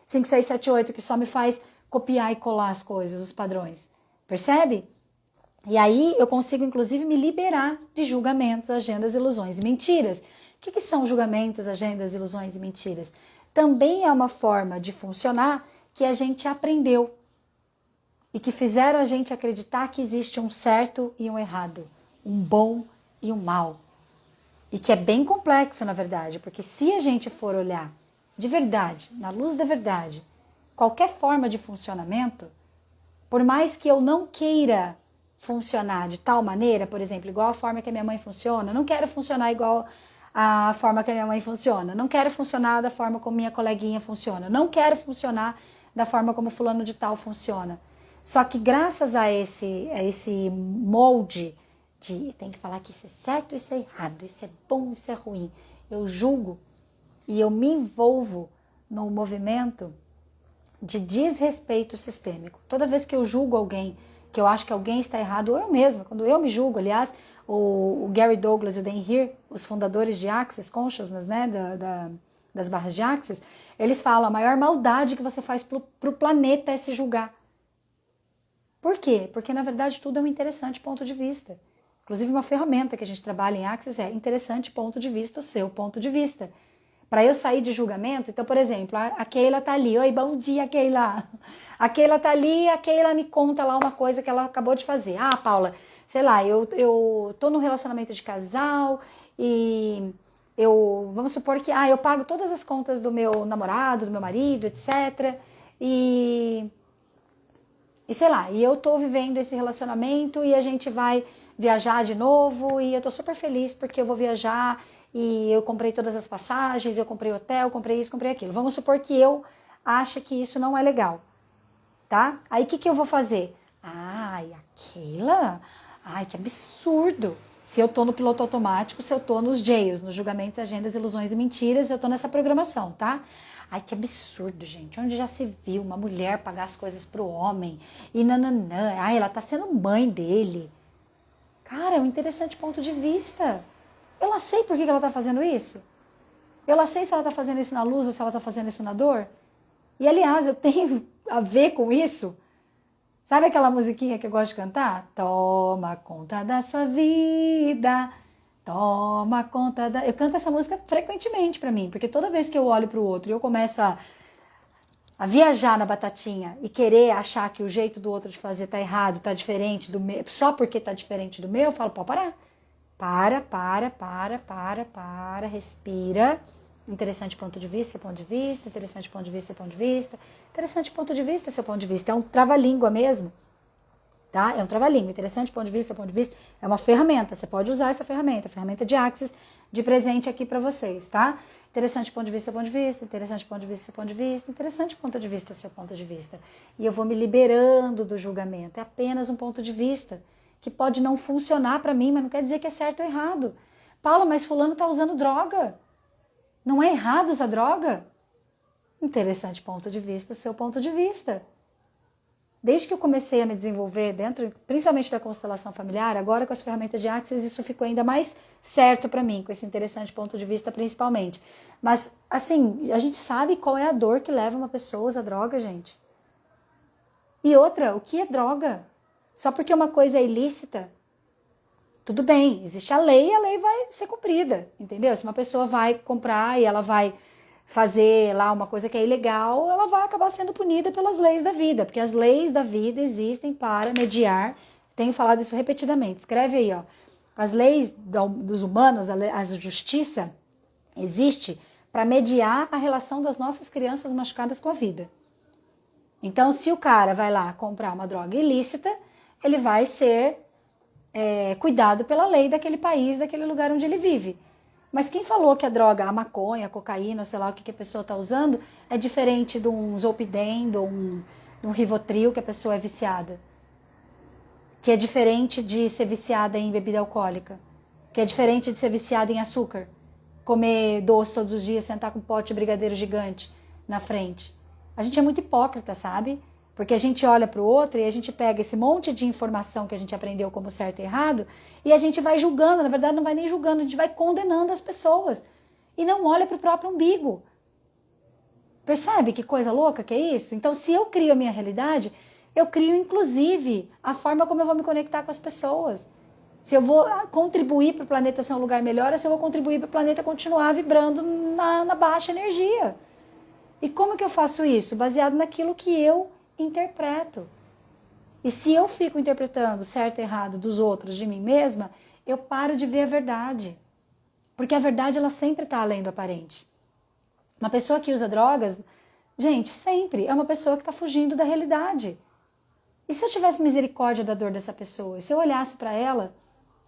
5, 6, 7, 8, que só me faz copiar e colar as coisas, os padrões. Percebe? E aí eu consigo, inclusive, me liberar de julgamentos, agendas, ilusões e mentiras. O que são julgamentos, agendas, ilusões e mentiras? Também é uma forma de funcionar que a gente aprendeu e que fizeram a gente acreditar que existe um certo e um errado, um bom e um mal. E que é bem complexo, na verdade, porque se a gente for olhar de verdade, na luz da verdade, qualquer forma de funcionamento, por mais que eu não queira funcionar de tal maneira, por exemplo, igual a forma que a minha mãe funciona, não quero funcionar igual a forma que a minha mãe funciona, não quero funcionar da forma como minha coleguinha funciona, não quero funcionar da forma como fulano de tal funciona. Só que graças a esse molde de tem que falar que isso é certo, isso é errado, isso é bom, isso é ruim, eu julgo e eu me envolvo no movimento de desrespeito sistêmico. Toda vez que eu julgo alguém, que eu acho que alguém está errado, ou eu mesma, quando eu me julgo, aliás, o Gary Douglas e o Dan Heer, os fundadores de Access Consciousness, né, das barras de Access, eles falam, a maior maldade que você faz para o planeta é se julgar. Por quê? Porque, na verdade, tudo é um interessante ponto de vista. Inclusive, uma ferramenta que a gente trabalha em Access é interessante ponto de vista, o seu ponto de vista. Para eu sair de julgamento, então, por exemplo, a Keila tá ali, oi, bom dia, Keila. A Keila tá ali, a Keila me conta lá uma coisa que ela acabou de fazer. Ah, Paula, sei lá, eu tô num relacionamento de casal e vamos supor que, eu pago todas as contas do meu namorado, do meu marido, etc. E sei lá, e eu tô vivendo esse relacionamento e a gente vai viajar de novo e eu tô super feliz porque eu vou viajar e eu comprei todas as passagens, eu comprei hotel, comprei isso, comprei aquilo. Vamos supor que eu ache que isso não é legal, tá? Aí o que eu vou fazer? Ai, aquela? Ai, que absurdo! Se eu tô no piloto automático, se eu tô nos jails, nos julgamentos, agendas, ilusões e mentiras, eu tô nessa programação, tá? Ai, que absurdo, gente. Onde já se viu uma mulher pagar as coisas pro homem? E nananã. Ai, ela tá sendo mãe dele. Cara, é um interessante ponto de vista. Eu lá sei por que ela está fazendo isso. Eu lá sei se ela está fazendo isso na luz ou se ela está fazendo isso na dor. E, aliás, eu tenho a ver com isso. Sabe aquela musiquinha que eu gosto de cantar? Toma conta da sua vida, toma conta da... Eu canto essa música frequentemente pra mim, porque toda vez que eu olho pro outro e eu começo a viajar na batatinha e querer achar que o jeito do outro de fazer tá errado, tá diferente do meu, só porque tá diferente do meu, eu falo, pode parar. Para, respira. Interessante ponto de vista, seu ponto de vista. Interessante ponto de vista, seu ponto de vista. Interessante ponto de vista, seu ponto de vista. É um trava-língua mesmo, tá? É um trava-língua. Interessante ponto de vista, seu ponto de vista. É uma ferramenta, você pode usar essa ferramenta. Ferramenta de Axis, de presente aqui pra vocês, tá? Interessante ponto de vista, seu ponto de vista. Interessante ponto de vista, seu ponto de vista. Interessante ponto de vista, seu ponto de vista. E eu vou me liberando do julgamento. É apenas um ponto de vista que pode não funcionar pra mim, mas não quer dizer que é certo ou errado. Paula, mas fulano tá usando droga. Não é errado usar droga? Interessante ponto de vista, o seu ponto de vista. Desde que eu comecei a me desenvolver dentro, principalmente da constelação familiar, agora com as ferramentas de Axis, isso ficou ainda mais certo para mim, com esse interessante ponto de vista principalmente. Mas, assim, a gente sabe qual é a dor que leva uma pessoa a usar droga, gente. E outra, o que é droga? Só porque uma coisa é ilícita, tudo bem, existe a lei e a lei vai ser cumprida, entendeu? Se uma pessoa vai comprar e ela vai fazer lá uma coisa que é ilegal, ela vai acabar sendo punida pelas leis da vida, porque as leis da vida existem para mediar, tenho falado isso repetidamente, escreve aí, ó, as leis dos humanos, a justiça existe para mediar a relação das nossas crianças machucadas com a vida. Então, se o cara vai lá comprar uma droga ilícita, ele vai ser cuidado pela lei daquele país, daquele lugar onde ele vive. Mas quem falou que a droga, a maconha, a cocaína, sei lá o que a pessoa está usando, é diferente de um Zolpidem, de um Rivotril que a pessoa é viciada? Que é diferente de ser viciada em bebida alcoólica? Que é diferente de ser viciada em açúcar? Comer doce todos os dias, sentar com um pote de brigadeiro gigante na frente? A gente é muito hipócrita, sabe? Porque a gente olha para o outro e a gente pega esse monte de informação que a gente aprendeu como certo e errado e a gente vai julgando, na verdade não vai nem julgando, a gente vai condenando as pessoas e não olha para o próprio umbigo. Percebe que coisa louca que é isso? Então, se eu crio a minha realidade, eu crio inclusive a forma como eu vou me conectar com as pessoas. Se eu vou contribuir para o planeta ser um lugar melhor ou se eu vou contribuir para o planeta continuar vibrando na baixa energia. E como que eu faço isso? Baseado naquilo que eu interpreto. E se eu fico interpretando certo e errado dos outros, de mim mesma, eu paro de ver a verdade. Porque a verdade, ela sempre está além do aparente. Uma pessoa que usa drogas, gente, sempre é uma pessoa que está fugindo da realidade. E se eu tivesse misericórdia da dor dessa pessoa? E se eu olhasse para ela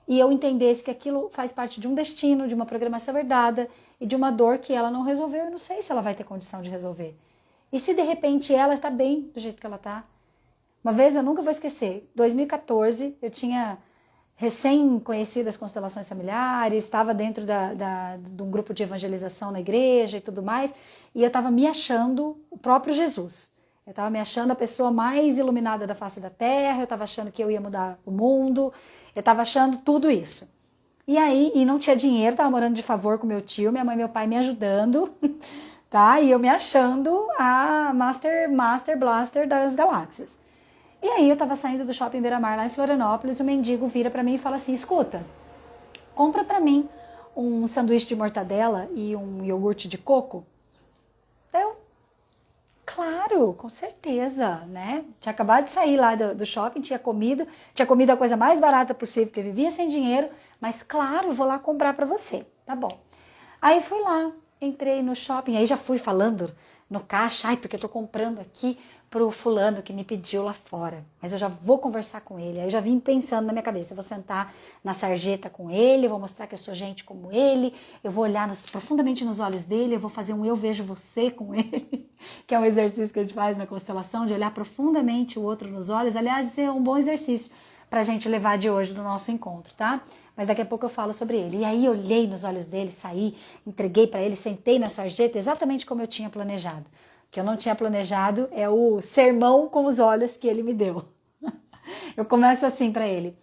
e eu entendesse que aquilo faz parte de um destino, de uma programação herdada e de uma dor que ela não resolveu, eu não sei se ela vai ter condição de resolver. E se de repente ela está bem do jeito que ela está? Uma vez, eu nunca vou esquecer, 2014, eu tinha recém conhecido as constelações familiares, estava dentro de um grupo de evangelização na igreja e tudo mais, e eu estava me achando o próprio Jesus. Eu estava me achando a pessoa mais iluminada da face da terra, eu estava achando que eu ia mudar o mundo, eu estava achando tudo isso. E aí, e não tinha dinheiro, estava morando de favor com meu tio, minha mãe e meu pai me ajudando, tá? E eu me achando a Master Blaster das galáxias. E aí eu tava saindo do Shopping Beira-Mar lá em Florianópolis, o mendigo vira pra mim e fala assim, escuta, compra pra mim um sanduíche de mortadela e um iogurte de coco. Eu, claro, com certeza, né? Tinha acabado de sair lá do shopping, tinha comido a coisa mais barata possível, porque eu vivia sem dinheiro, mas claro, vou lá comprar pra você, tá bom. Aí fui lá, entrei no shopping, aí já fui falando no caixa, ai, porque eu tô comprando aqui pro fulano que me pediu lá fora, mas eu já vou conversar com ele. Aí eu já vim pensando na minha cabeça, eu vou sentar na sarjeta com ele, eu vou mostrar que eu sou gente como ele, eu vou olhar profundamente nos olhos dele, eu vou fazer um eu vejo você com ele, que é um exercício que a gente faz na constelação, de olhar profundamente o outro nos olhos. Aliás, esse é um bom exercício pra gente levar de hoje do nosso encontro, tá? Mas daqui a pouco eu falo sobre ele. E aí olhei nos olhos dele, saí, entreguei para ele, sentei na sarjeta exatamente como eu tinha planejado. O que eu não tinha planejado é o sermão com os olhos que ele me deu. Eu começo assim para ele.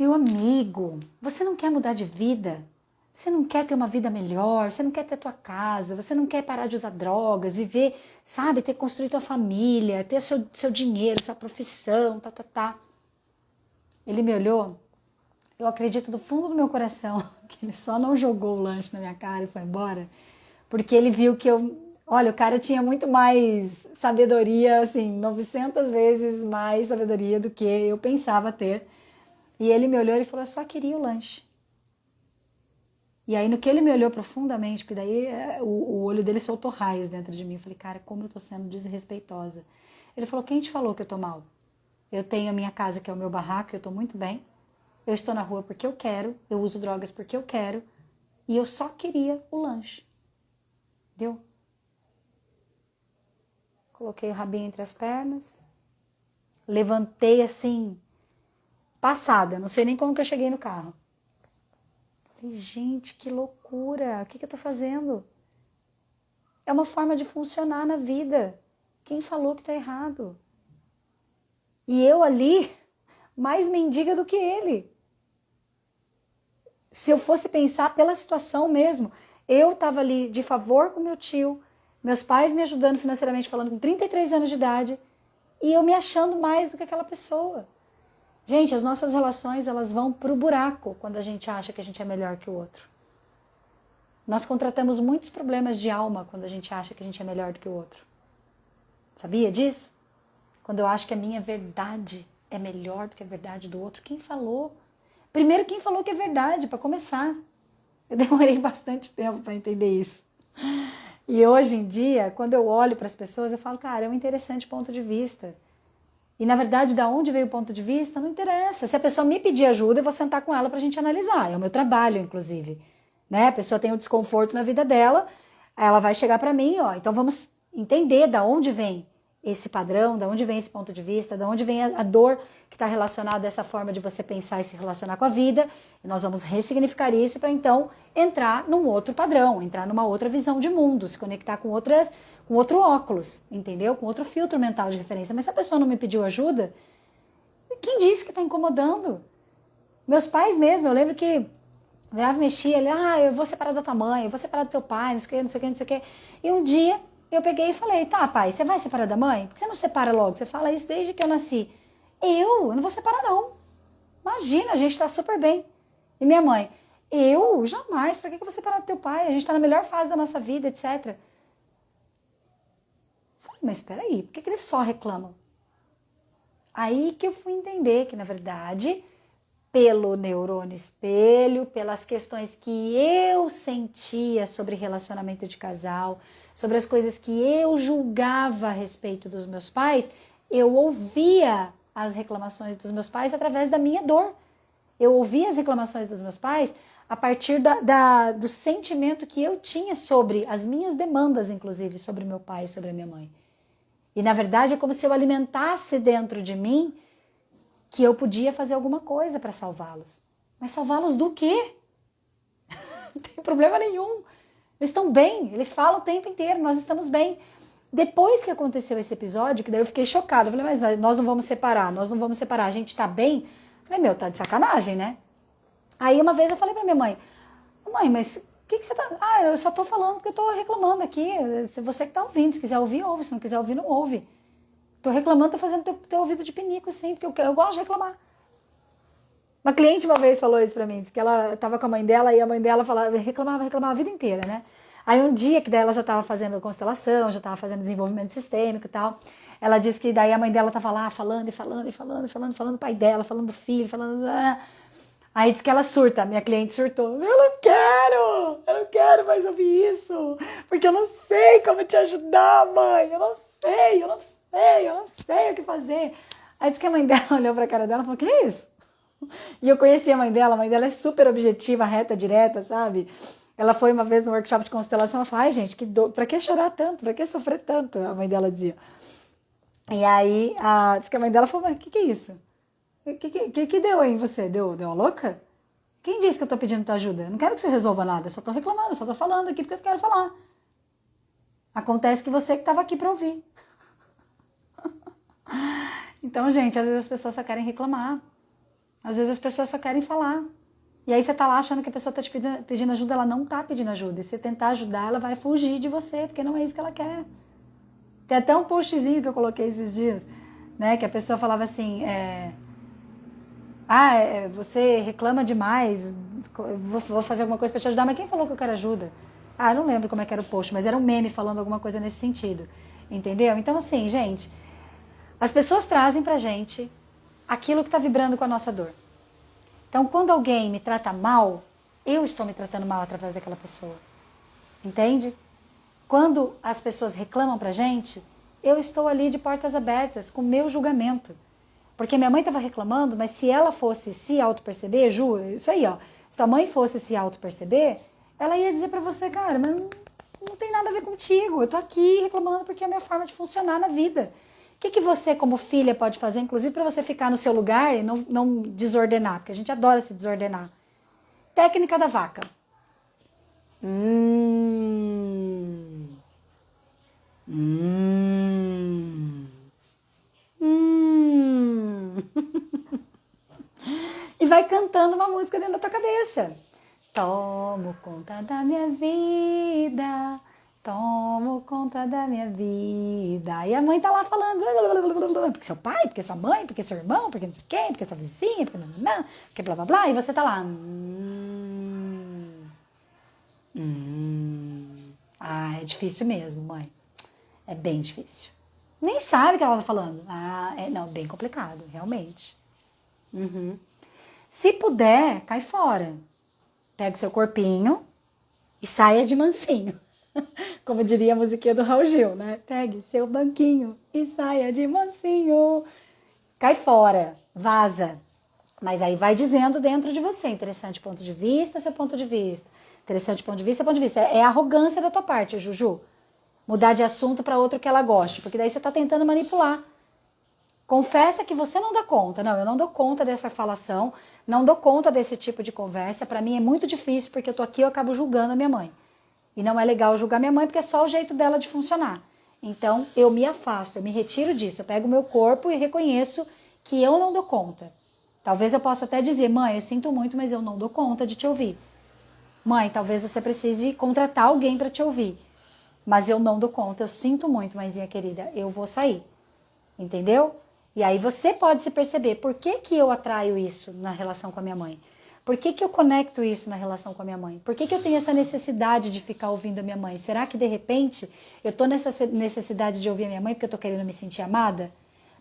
Meu amigo, você não quer mudar de vida? Você não quer ter uma vida melhor? Você não quer ter tua casa? Você não quer parar de usar drogas, viver, sabe, ter construído tua família, ter seu dinheiro, sua profissão, tá. Ele me olhou, eu acredito do fundo do meu coração que ele só não jogou o lanche na minha cara e foi embora, porque ele viu que olha, o cara tinha muito mais sabedoria, assim, 900 vezes mais sabedoria do que eu pensava ter. E ele me olhou e falou, eu só queria o lanche. E aí, no que ele me olhou profundamente, porque daí o olho dele soltou raios dentro de mim. Eu falei, cara, como eu tô sendo desrespeitosa. Ele falou, quem te falou que eu tô mal? Eu tenho a minha casa, que é o meu barraco, eu tô muito bem. Eu estou na rua porque eu quero, eu uso drogas porque eu quero. E eu só queria o lanche. Deu? Coloquei o rabinho entre as pernas. Levantei assim, passada. Não sei nem como que eu cheguei no carro. Falei, gente, que loucura. O que eu tô fazendo? É uma forma de funcionar na vida. Quem falou que tá errado? E eu ali, mais mendiga do que ele. Se eu fosse pensar pela situação mesmo, eu tava ali de favor com meu tio, meus pais me ajudando financeiramente, falando com 33 anos de idade, e eu me achando mais do que aquela pessoa. Gente, as nossas relações, elas vão pro buraco quando a gente acha que a gente é melhor que o outro. Nós contratamos muitos problemas de alma quando a gente acha que a gente é melhor do que o outro. Sabia disso? Quando eu acho que a minha verdade é melhor do que a verdade do outro, quem falou? Primeiro, quem falou que é verdade, para começar. Eu demorei bastante tempo para entender isso. E hoje em dia, quando eu olho para as pessoas, eu falo, cara, é um interessante ponto de vista. E na verdade, da onde veio o ponto de vista, não interessa. Se a pessoa me pedir ajuda, eu vou sentar com ela para a gente analisar. É o meu trabalho, inclusive. Né? A pessoa tem um desconforto na vida dela, ela vai chegar para mim, ó, então vamos entender da onde vem esse padrão, da onde vem esse ponto de vista, da onde vem a dor que está relacionada a essa forma de você pensar e se relacionar com a vida. E nós vamos ressignificar isso para então entrar num outro padrão, entrar numa outra visão de mundo, se conectar com outro óculos, entendeu? Com outro filtro mental de referência. Mas se a pessoa não me pediu ajuda, quem disse que está incomodando? Meus pais mesmo, eu lembro que virava e mexia, ele, eu vou separar da tua mãe, eu vou separar do teu pai, não sei o que, não sei o que, não sei o que. E um dia eu peguei e falei, tá, pai, você vai separar da mãe? Por que você não separa logo? Você fala isso desde que eu nasci. Eu não vou separar não. Imagina, a gente tá super bem. E minha mãe, eu? Jamais, pra que eu vou separar do teu pai? A gente tá na melhor fase da nossa vida, etc. Falei, mas espera aí, por que eles só reclamam? Aí que eu fui entender que, na verdade, pelo neurônio espelho, pelas questões que eu sentia sobre relacionamento de casal, sobre as coisas que eu julgava a respeito dos meus pais, eu ouvia as reclamações dos meus pais através da minha dor. Eu ouvia as reclamações dos meus pais a partir do sentimento que eu tinha sobre as minhas demandas, inclusive, sobre meu pai e sobre a minha mãe. E, na verdade, é como se eu alimentasse dentro de mim que eu podia fazer alguma coisa para salvá-los. Mas salvá-los do quê? Não tem problema nenhum. Eles estão bem, eles falam o tempo inteiro, nós estamos bem. Depois que aconteceu esse episódio, que daí eu fiquei chocada, eu falei, mas nós não vamos separar, a gente tá bem? Eu falei, meu, tá de sacanagem, né? Aí uma vez eu falei pra minha mãe, mas o que você tá... eu só tô falando porque eu tô reclamando aqui, se você que tá ouvindo, se quiser ouvir, ouve, se não quiser ouvir, não ouve. Tô reclamando, tô fazendo teu ouvido de pinico, sim, porque eu gosto de reclamar. Uma cliente uma vez falou isso pra mim, disse que ela tava com a mãe dela e a mãe dela reclamava a vida inteira, né? Aí um dia que daí ela já tava fazendo constelação, já tava fazendo desenvolvimento sistêmico e tal, ela disse que daí a mãe dela tava lá falando do pai dela, falando do filho, falando... Aí disse que ela surta, minha cliente surtou. Eu não quero mais ouvir isso, porque eu não sei como te ajudar, mãe, eu não sei o que fazer. Aí disse que a mãe dela olhou pra cara dela e falou, que é isso? E eu conheci a mãe dela é super objetiva, reta, direta, sabe? Ela foi uma vez no workshop de constelação, ela falou, ai gente, pra que chorar tanto? Pra que sofrer tanto? A mãe dela dizia. E aí, disse que a mãe dela falou, mas o que é isso? O que deu aí em você? Deu uma louca? Quem disse que eu tô pedindo tua ajuda? Eu não quero que você resolva nada, eu só tô reclamando, eu só tô falando aqui porque eu quero falar. Acontece que você que tava aqui pra ouvir. Então, gente, às vezes as pessoas só querem reclamar. Às vezes as pessoas só querem falar. E aí você tá lá achando que a pessoa tá te pedindo ajuda, ela não tá pedindo ajuda. E se você tentar ajudar, ela vai fugir de você, porque não é isso que ela quer. Tem até um postzinho que eu coloquei esses dias, né? Que a pessoa falava assim, você reclama demais, vou fazer alguma coisa pra te ajudar, mas quem falou que eu quero ajuda? Ah, eu não lembro como é que era o post, mas era um meme falando alguma coisa nesse sentido. Entendeu? Então assim, gente, as pessoas trazem pra gente aquilo que tá vibrando com a nossa dor. Então, quando alguém me trata mal, eu estou me tratando mal através daquela pessoa. Entende? Quando as pessoas reclamam pra gente, eu estou ali de portas abertas, com o meu julgamento. Porque minha mãe estava reclamando, mas se ela fosse se auto-perceber, Ju, isso aí, ó. Se tua mãe fosse se auto-perceber, ela ia dizer pra você, cara, mas não tem nada a ver contigo. Eu tô aqui reclamando porque é a minha forma de funcionar na vida. O que você, como filha, pode fazer, inclusive para você ficar no seu lugar e não desordenar? Porque a gente adora se desordenar. Técnica da vaca. Hum. Hum. Hum. E vai cantando uma música dentro da tua cabeça. Tomo conta da minha vida, tomo conta da minha vida. E a mãe tá lá falando, porque seu pai, porque sua mãe, porque seu irmão, porque não sei quem, porque sua vizinha, porque blá blá blá. E você tá lá. Ah, é difícil mesmo, mãe. É bem difícil. Nem sabe o que ela tá falando. Ah, não, bem complicado, realmente. Se puder, cai fora. Pega o seu corpinho e saia de mansinho. Como diria a musiquinha do Raul Gil, né? Pegue seu banquinho e saia de mansinho. Cai fora, vaza. Mas aí vai dizendo dentro de você, interessante ponto de vista, seu ponto de vista. Interessante ponto de vista, seu ponto de vista. É arrogância da tua parte, Juju. Mudar de assunto para outro que ela goste, porque daí você tá tentando manipular. Confessa que você não dá conta. Não, eu não dou conta dessa falação, não dou conta desse tipo de conversa. Para mim é muito difícil, porque eu tô aqui e eu acabo julgando a minha mãe. E não é legal julgar minha mãe, porque é só o jeito dela de funcionar. Então, eu me afasto, eu me retiro disso. Eu pego o meu corpo e reconheço que eu não dou conta. Talvez eu possa até dizer, mãe, eu sinto muito, mas eu não dou conta de te ouvir. Mãe, talvez você precise contratar alguém para te ouvir. Mas eu não dou conta, eu sinto muito, mãezinha querida, eu vou sair. Entendeu? E aí você pode se perceber, por que que eu atraio isso na relação com a minha mãe? Por que que eu conecto isso na relação com a minha mãe? Por que que eu tenho essa necessidade de ficar ouvindo a minha mãe? Será que de repente eu tô nessa necessidade de ouvir a minha mãe porque eu tô querendo me sentir amada?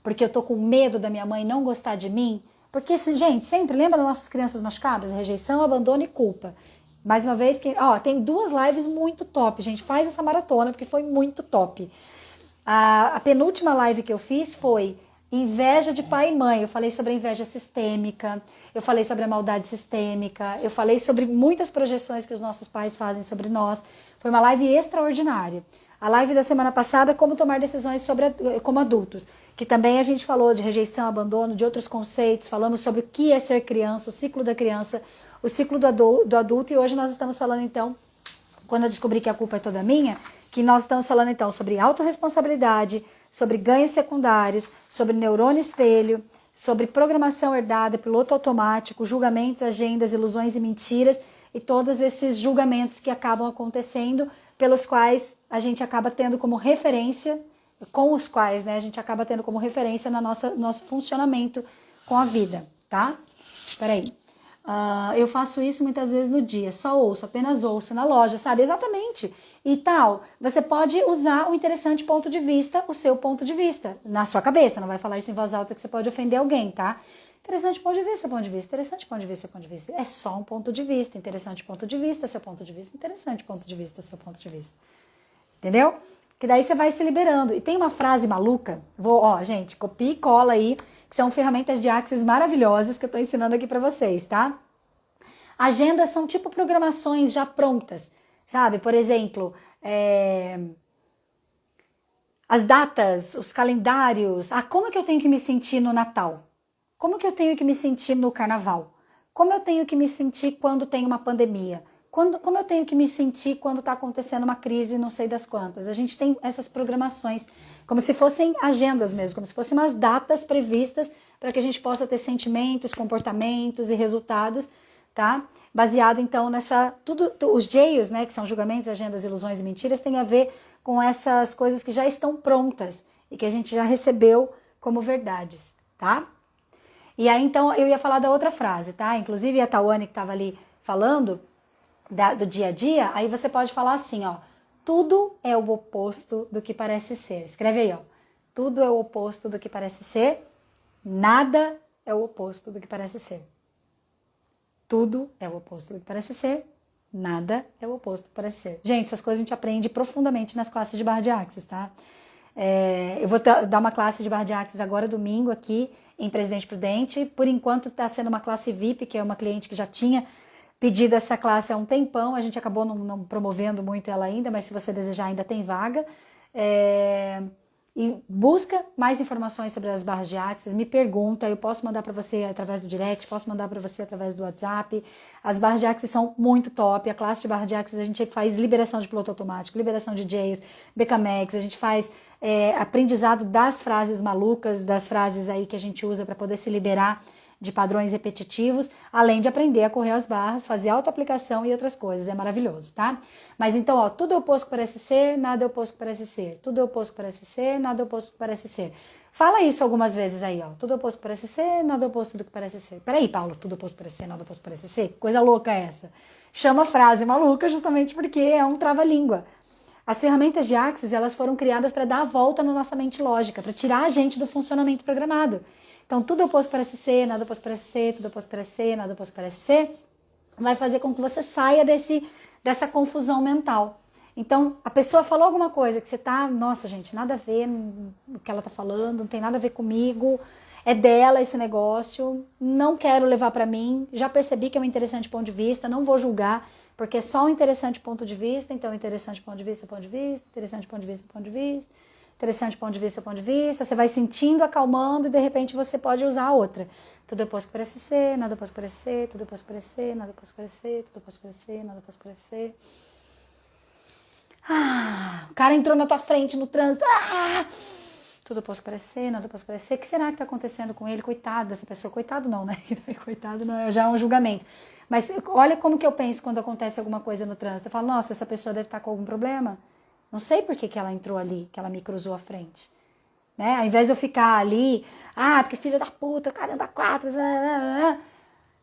Porque eu tô com medo da minha mãe não gostar de mim? Porque, gente, sempre lembra das nossas crianças machucadas? Rejeição, abandono e culpa. Mais uma vez, tem 2 lives muito top, gente. Faz essa maratona porque foi muito top. A penúltima live que eu fiz foi inveja de pai e mãe. Eu falei sobre a inveja sistêmica, eu falei sobre a maldade sistêmica, eu falei sobre muitas projeções que os nossos pais fazem sobre nós. Foi uma live extraordinária. A live da semana passada, como tomar decisões como adultos, que também a gente falou de rejeição, abandono, de outros conceitos, falamos sobre o que é ser criança, o ciclo da criança, o ciclo do adulto, e hoje nós estamos falando então, quando eu descobri que a culpa é toda minha, que nós estamos falando então sobre autorresponsabilidade, sobre ganhos secundários, sobre neurônio espelho, sobre programação herdada, piloto automático, julgamentos, agendas, ilusões e mentiras, e todos esses julgamentos que acabam acontecendo, pelos quais a gente acaba tendo como referência, com os quais, né, a gente acaba tendo como referência no nosso funcionamento com a vida, tá? Peraí. Eu faço isso muitas vezes no dia, só ouço, apenas ouço na loja, sabe? Exatamente. E tal, você pode usar o interessante ponto de vista, o seu ponto de vista, na sua cabeça, não vai falar isso em voz alta que você pode ofender alguém, tá? Interessante ponto de vista, seu ponto de vista, interessante ponto de vista, seu ponto de vista. É só um ponto de vista, interessante ponto de vista, seu ponto de vista, interessante ponto de vista, seu ponto de vista. Entendeu? Que daí você vai se liberando. E tem uma frase maluca, gente, copia e cola aí, que são ferramentas de Axis maravilhosas que eu tô ensinando aqui pra vocês, tá? Agendas são tipo programações já prontas, sabe? Por exemplo, as datas, os calendários. Como é que eu tenho que me sentir no Natal? Como que eu tenho que me sentir no Carnaval? Como eu tenho que me sentir quando tem uma pandemia? como eu tenho que me sentir quando está acontecendo uma crise, não sei das quantas. A gente tem essas programações, como se fossem agendas mesmo, como se fossem umas datas previstas para que a gente possa ter sentimentos, comportamentos e resultados, tá? Baseado então nessa, os JEIs, né, que são julgamentos, agendas, ilusões e mentiras, tem a ver com essas coisas que já estão prontas e que a gente já recebeu como verdades, tá? E aí então eu ia falar da outra frase, tá? Inclusive a Tawane que estava ali falando do dia a dia, aí você pode falar assim, ó, tudo é o oposto do que parece ser. Escreve aí, ó, tudo é o oposto do que parece ser, nada é o oposto do que parece ser. Tudo é o oposto do que parece ser, nada é o oposto do que parece ser. Gente, essas coisas a gente aprende profundamente nas classes de barra de Axis, tá? Eu vou dar uma classe de barra de Axis agora domingo aqui em Presidente Prudente. Por enquanto está sendo uma classe VIP, que é uma cliente que já tinha pedido essa classe há um tempão. A gente acabou não promovendo muito ela ainda, mas se você desejar ainda tem vaga. E busca mais informações sobre as barras de Axis, me pergunta, eu posso mandar para você através do direct, posso mandar para você através do WhatsApp. As barras de Axis são muito top, a classe de barra de Axis a gente faz liberação de piloto automático, liberação de JEIs, BKMX, a gente faz aprendizado das frases malucas, das frases aí que a gente usa para poder se liberar de padrões repetitivos, além de aprender a correr as barras, fazer autoaplicação e outras coisas. É maravilhoso, tá? Mas então, ó, tudo é oposto que parece ser, nada é oposto que parece ser. Tudo é oposto que parece ser, nada é oposto que parece ser. Fala isso algumas vezes aí, ó. Tudo é oposto que parece ser, nada é oposto do que parece ser. Peraí, Paulo, tudo é oposto que parece ser, nada é oposto que parece ser? Que coisa louca é essa? Chama frase maluca justamente porque é um trava-língua. As ferramentas de Axis, elas foram criadas para dar a volta na nossa mente lógica, para tirar a gente do funcionamento programado. Então, tudo oposto parece ser, nada oposto parece ser, tudo oposto parece ser, nada oposto parece ser, vai fazer com que você saia dessa confusão mental. Então, a pessoa falou alguma coisa que você tá, nossa, gente, nada a ver o que ela tá falando, não tem nada a ver comigo, é dela esse negócio, não quero levar para mim, já percebi que é um interessante ponto de vista, não vou julgar, porque é só um interessante ponto de vista, então interessante ponto de vista, ponto de vista, interessante ponto de vista, ponto de vista, interessante ponto de vista, você vai sentindo, acalmando e de repente você pode usar a outra. Tudo oposto que parece ser, nada oposto que parece ser, tudo oposto que parece ser, nada oposto que parece ser, tudo oposto que parece ser, nada oposto que parece ser. O cara entrou na tua frente no trânsito. Tudo oposto que parece ser, nada oposto que parece ser. O que será que está acontecendo com ele? Coitado dessa pessoa. Coitado não, né? Coitado não, já é um julgamento. Mas olha como que eu penso quando acontece alguma coisa no trânsito. Eu falo, nossa, essa pessoa deve estar com algum problema. Não sei por que ela entrou ali, que ela me cruzou a frente. Né? Ao invés de eu ficar ali, porque filho da puta, o cara anda 4,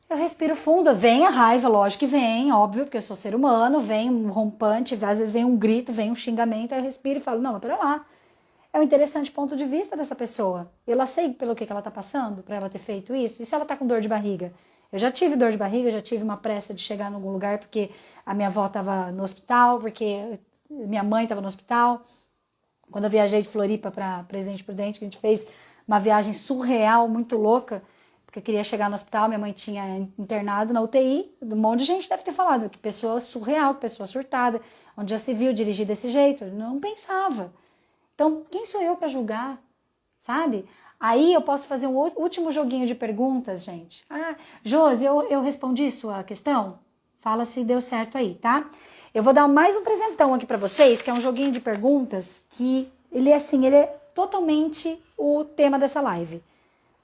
eu respiro fundo, vem a raiva, lógico que vem, óbvio, porque eu sou ser humano, vem um rompante, às vezes vem um grito, vem um xingamento, aí eu respiro e falo, não, mas pera lá, é um interessante ponto de vista dessa pessoa, eu sei pelo que ela tá passando, pra ela ter feito isso, e se ela tá com dor de barriga? Eu já tive dor de barriga, já tive uma pressa de chegar em algum lugar, porque a minha avó tava no hospital, porque minha mãe estava no hospital. Quando eu viajei de Floripa para Presidente Prudente, a gente fez uma viagem surreal, muito louca, porque eu queria chegar no hospital, minha mãe tinha internado na UTI, um monte de gente deve ter falado, que pessoa surreal, que pessoa surtada, onde já se viu dirigir desse jeito, eu não pensava. Então, quem sou eu para julgar, sabe? Aí eu posso fazer um último joguinho de perguntas, gente. Josi, eu respondi sua questão? Fala se deu certo aí, tá? Eu vou dar mais um presentão aqui pra vocês, que é um joguinho de perguntas que ele é totalmente o tema dessa live,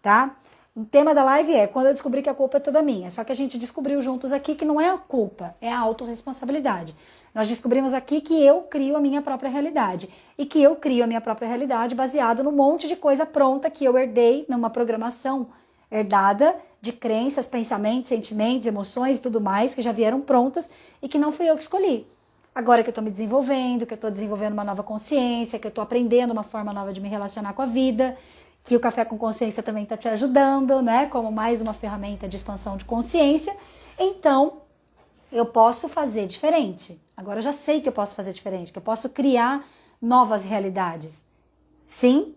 tá? O tema da live é quando eu descobri que a culpa é toda minha. Só que a gente descobriu juntos aqui que não é a culpa, é a autorresponsabilidade. Nós descobrimos aqui que eu crio a minha própria realidade. E que eu crio a minha própria realidade baseado num monte de coisa pronta que eu herdei numa programação herdada de crenças, pensamentos, sentimentos, emoções e tudo mais que já vieram prontas e que não fui eu que escolhi. Agora que eu estou me desenvolvendo, que eu estou desenvolvendo uma nova consciência, que eu estou aprendendo uma forma nova de me relacionar com a vida, que o Café com Consciência também está te ajudando, né? Como mais uma ferramenta de expansão de consciência. Então, eu posso fazer diferente. Agora eu já sei que eu posso fazer diferente, que eu posso criar novas realidades. Sim,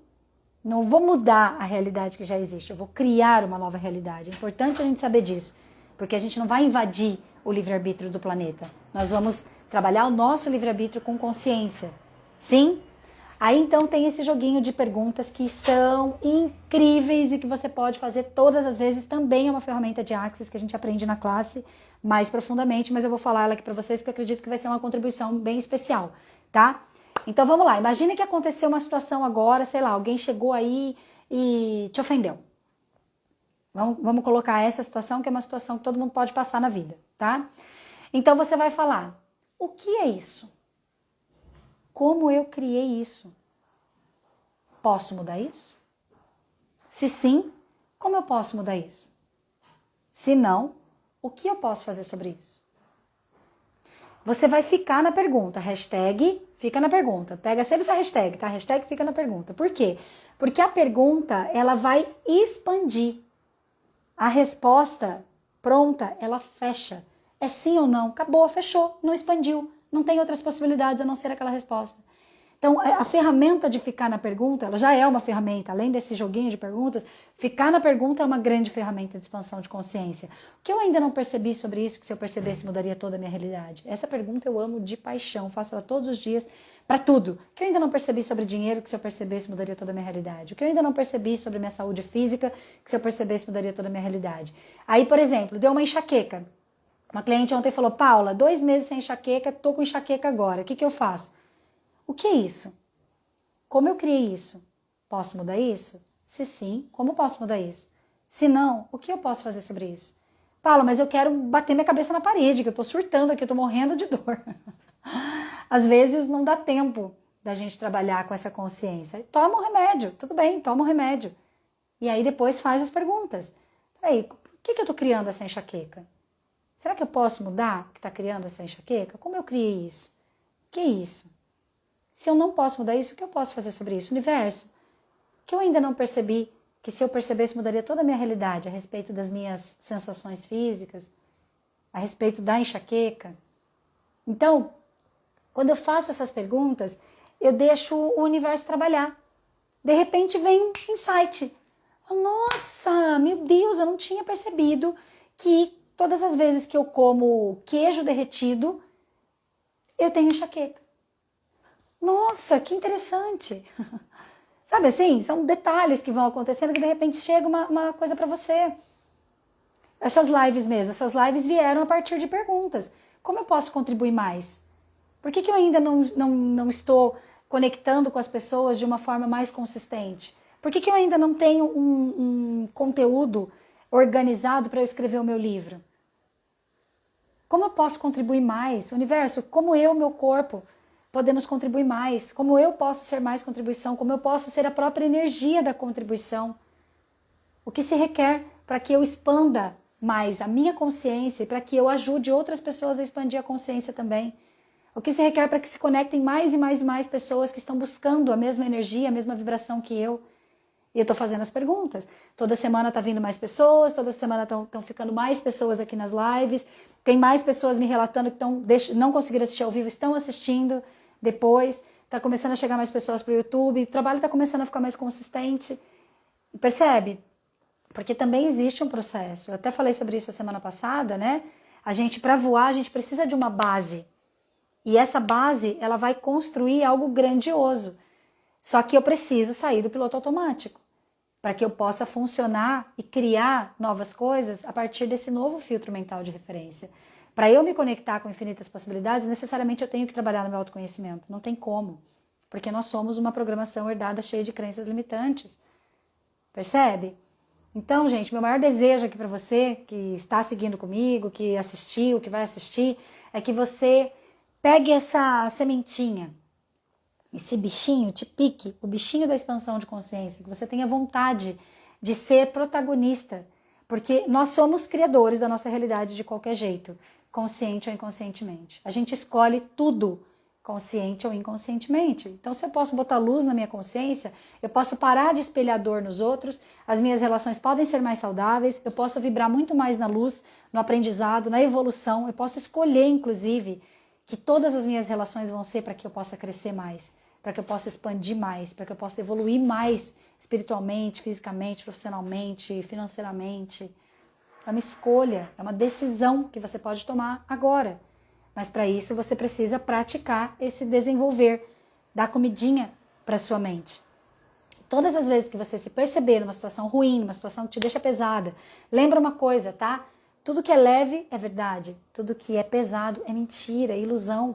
não vou mudar a realidade que já existe, eu vou criar uma nova realidade. É importante a gente saber disso, porque a gente não vai invadir o livre-arbítrio do planeta. Nós vamos trabalhar o nosso livre-arbítrio com consciência. Sim? Aí então tem esse joguinho de perguntas que são incríveis e que você pode fazer todas as vezes. Também é uma ferramenta de Axis que a gente aprende na classe mais profundamente, mas eu vou falar ela aqui para vocês que eu acredito que vai ser uma contribuição bem especial, tá? Então vamos lá, imagina que aconteceu uma situação agora, sei lá, alguém chegou aí e te ofendeu. Vamos colocar essa situação, que é uma situação que todo mundo pode passar na vida, tá? Então você vai falar, o que é isso? Como eu criei isso? Posso mudar isso? Se sim, como eu posso mudar isso? Se não, o que eu posso fazer sobre isso? Você vai ficar na pergunta, hashtag fica na pergunta. Pega sempre essa hashtag, tá? Hashtag fica na pergunta. Por quê? Porque a pergunta, ela vai expandir. A resposta pronta, ela fecha. É sim ou não? Acabou, fechou, não expandiu. Não tem outras possibilidades a não ser aquela resposta. Então, a ferramenta de ficar na pergunta, ela já é uma ferramenta, além desse joguinho de perguntas, ficar na pergunta é uma grande ferramenta de expansão de consciência. O que eu ainda não percebi sobre isso, que se eu percebesse mudaria toda a minha realidade? Essa pergunta eu amo de paixão, faço ela todos os dias, para tudo. O que eu ainda não percebi sobre dinheiro, que se eu percebesse mudaria toda a minha realidade? O que eu ainda não percebi sobre minha saúde física, que se eu percebesse mudaria toda a minha realidade? Aí, por exemplo, deu uma enxaqueca. Uma cliente ontem falou, Paula, 2 meses sem enxaqueca, tô com enxaqueca agora, o que eu faço? O que é isso? Como eu criei isso? Posso mudar isso? Se sim, como posso mudar isso? Se não, o que eu posso fazer sobre isso? Paula, mas eu quero bater minha cabeça na parede, que eu tô surtando aqui, eu tô morrendo de dor. Às vezes não dá tempo da gente trabalhar com essa consciência. Toma um remédio, tudo bem, toma um remédio. E aí depois faz as perguntas. Peraí, por que eu tô criando essa enxaqueca? Será que eu posso mudar o que está criando essa enxaqueca? Como eu criei isso? O que é isso? Se eu não posso mudar isso, o que eu posso fazer sobre isso? Universo, o que eu ainda não percebi, que se eu percebesse mudaria toda a minha realidade a respeito das minhas sensações físicas, a respeito da enxaqueca. Então, quando eu faço essas perguntas, eu deixo o universo trabalhar. De repente vem um insight. Nossa, meu Deus, eu não tinha percebido que todas as vezes que eu como queijo derretido, eu tenho enxaqueca. Nossa, que interessante. Sabe assim, são detalhes que vão acontecendo que de repente chega uma coisa para você. Essas lives mesmo, essas lives vieram a partir de perguntas. Como eu posso contribuir mais? Por que eu ainda não estou conectando com as pessoas de uma forma mais consistente? Por que eu ainda não tenho um conteúdo organizado para eu escrever o meu livro? Como eu posso contribuir mais? Universo, como eu, meu corpo, podemos contribuir mais? Como eu posso ser mais contribuição? Como eu posso ser a própria energia da contribuição? O que se requer para que eu expanda mais a minha consciência e para que eu ajude outras pessoas a expandir a consciência também? O que se requer para que se conectem mais e mais e mais pessoas que estão buscando a mesma energia, a mesma vibração que eu? E eu estou fazendo as perguntas. Toda semana está vindo mais pessoas, toda semana estão ficando mais pessoas aqui nas lives. Tem mais pessoas me relatando que não conseguiram assistir ao vivo, estão assistindo depois. Está começando a chegar mais pessoas para o YouTube. O trabalho está começando a ficar mais consistente. Percebe? Porque também existe um processo. Eu até falei sobre isso a semana passada, né? Para voar, a gente precisa de uma base. E essa base, ela vai construir algo grandioso. Só que eu preciso sair do piloto automático, para que eu possa funcionar e criar novas coisas a partir desse novo filtro mental de referência. Para eu me conectar com infinitas possibilidades, necessariamente eu tenho que trabalhar no meu autoconhecimento. Não tem como, porque nós somos uma programação herdada cheia de crenças limitantes. Percebe? Então, gente, meu maior desejo aqui para você, que está seguindo comigo, que assistiu, que vai assistir, é que você pegue essa sementinha, esse bichinho, te pique, o bichinho da expansão de consciência, que você tenha vontade de ser protagonista, porque nós somos criadores da nossa realidade de qualquer jeito, consciente ou inconscientemente. A gente escolhe tudo, consciente ou inconscientemente. Então, se eu posso botar luz na minha consciência, eu posso parar de espelhar dor nos outros, as minhas relações podem ser mais saudáveis, eu posso vibrar muito mais na luz, no aprendizado, na evolução, eu posso escolher, inclusive, que todas as minhas relações vão ser para que eu possa crescer mais, para que eu possa expandir mais, para que eu possa evoluir mais espiritualmente, fisicamente, profissionalmente, financeiramente. É uma escolha, é uma decisão que você pode tomar agora. Mas para isso você precisa praticar esse desenvolver da comidinha para sua mente. Todas as vezes que você se perceber numa situação ruim, numa situação que te deixa pesada, lembra uma coisa, tá? Tudo que é leve é verdade, tudo que é pesado é mentira, é ilusão.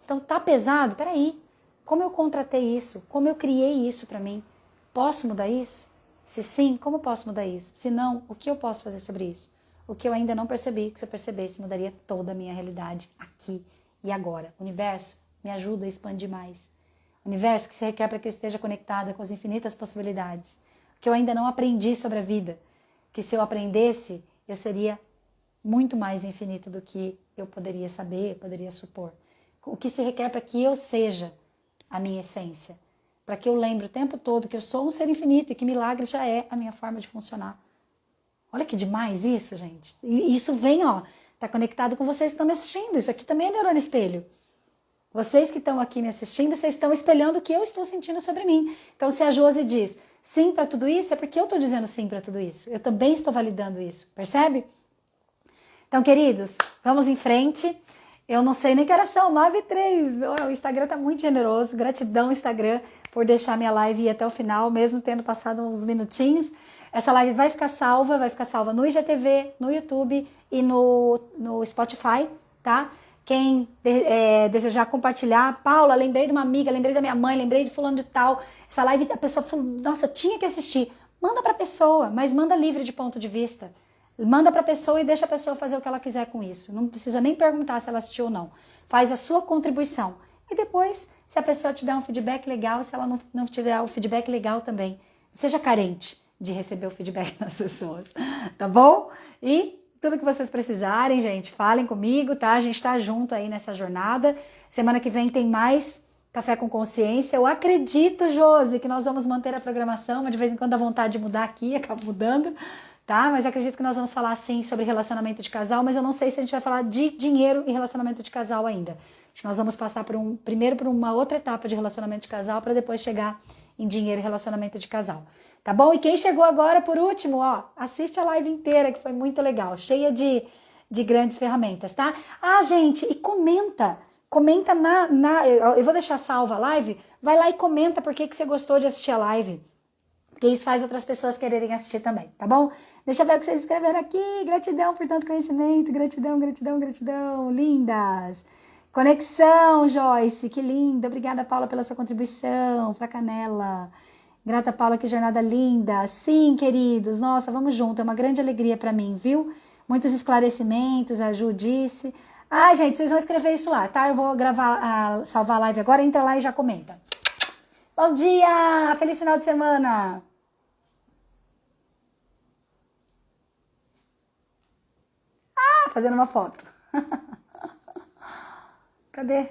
Então tá pesado? Peraí, como eu contratei isso? Como eu criei isso para mim? Posso mudar isso? Se sim, como posso mudar isso? Se não, o que eu posso fazer sobre isso? O que eu ainda não percebi, que se eu percebesse mudaria toda a minha realidade aqui e agora. Universo, me ajuda a expandir mais. Universo que se requer para que eu esteja conectada com as infinitas possibilidades. Que eu ainda não aprendi sobre a vida. Que se eu aprendesse, eu seria muito mais infinito do que eu poderia saber, poderia supor. O que se requer para que eu seja a minha essência. Para que eu lembre o tempo todo que eu sou um ser infinito e que milagre já é a minha forma de funcionar. Olha que demais isso, gente. E isso vem, ó, tá conectado com vocês que estão me assistindo. Isso aqui também é neurônio espelho. Vocês que estão aqui me assistindo, vocês estão espelhando o que eu estou sentindo sobre mim. Então, se a Josi diz sim para tudo isso, é porque eu estou dizendo sim para tudo isso. Eu também estou validando isso, percebe? Então, queridos, vamos em frente. Eu não sei nem que horas são, 9h03. O Instagram tá muito generoso. Gratidão, Instagram, por deixar minha live ir até o final, mesmo tendo passado uns minutinhos. Essa live vai ficar salva no IGTV, no YouTube e no Spotify, tá? Quem desejar compartilhar, Paula, lembrei de uma amiga, lembrei da minha mãe, lembrei de fulano de tal. Essa live, a pessoa falou, nossa, tinha que assistir. Manda pra pessoa, mas manda livre de ponto de vista. Manda pra pessoa e deixa a pessoa fazer o que ela quiser com isso. Não precisa nem perguntar se ela assistiu ou não. Faz a sua contribuição. E depois, se a pessoa te der um feedback legal, se ela não te der o feedback legal também. Seja carente de receber o feedback das pessoas, tá bom? E tudo que vocês precisarem, gente, falem comigo, tá? A gente tá junto aí nessa jornada. Semana que vem tem mais Café com Consciência. Eu acredito, Josi, que nós vamos manter a programação, mas de vez em quando dá vontade de mudar aqui, acaba mudando, tá? Mas acredito que nós vamos falar, sim, sobre relacionamento de casal, mas eu não sei se a gente vai falar de dinheiro e relacionamento de casal ainda. Acho que nós vamos passar primeiro por uma outra etapa de relacionamento de casal, para depois chegar em dinheiro e relacionamento de casal. Tá bom? E quem chegou agora, por último, ó, assiste a live inteira, que foi muito legal, cheia de grandes ferramentas, tá? Ah, gente, e comenta eu vou deixar salva a live, vai lá e comenta por que você gostou de assistir a live, porque isso faz outras pessoas quererem assistir também, tá bom? Deixa eu ver o que vocês escreveram aqui, gratidão por tanto conhecimento, gratidão, gratidão, gratidão, lindas! Conexão, Joyce, que linda, obrigada, Paula, pela sua contribuição, pra Canela. Grata, Paula, que jornada linda. Sim, queridos, nossa, vamos junto, é uma grande alegria para mim, viu? Muitos esclarecimentos, a Ju disse. Ah, gente, vocês vão escrever isso lá, tá? Eu vou salvar a live agora, entra lá e já comenta. Bom dia, feliz final de semana. Ah, fazendo uma foto. Cadê?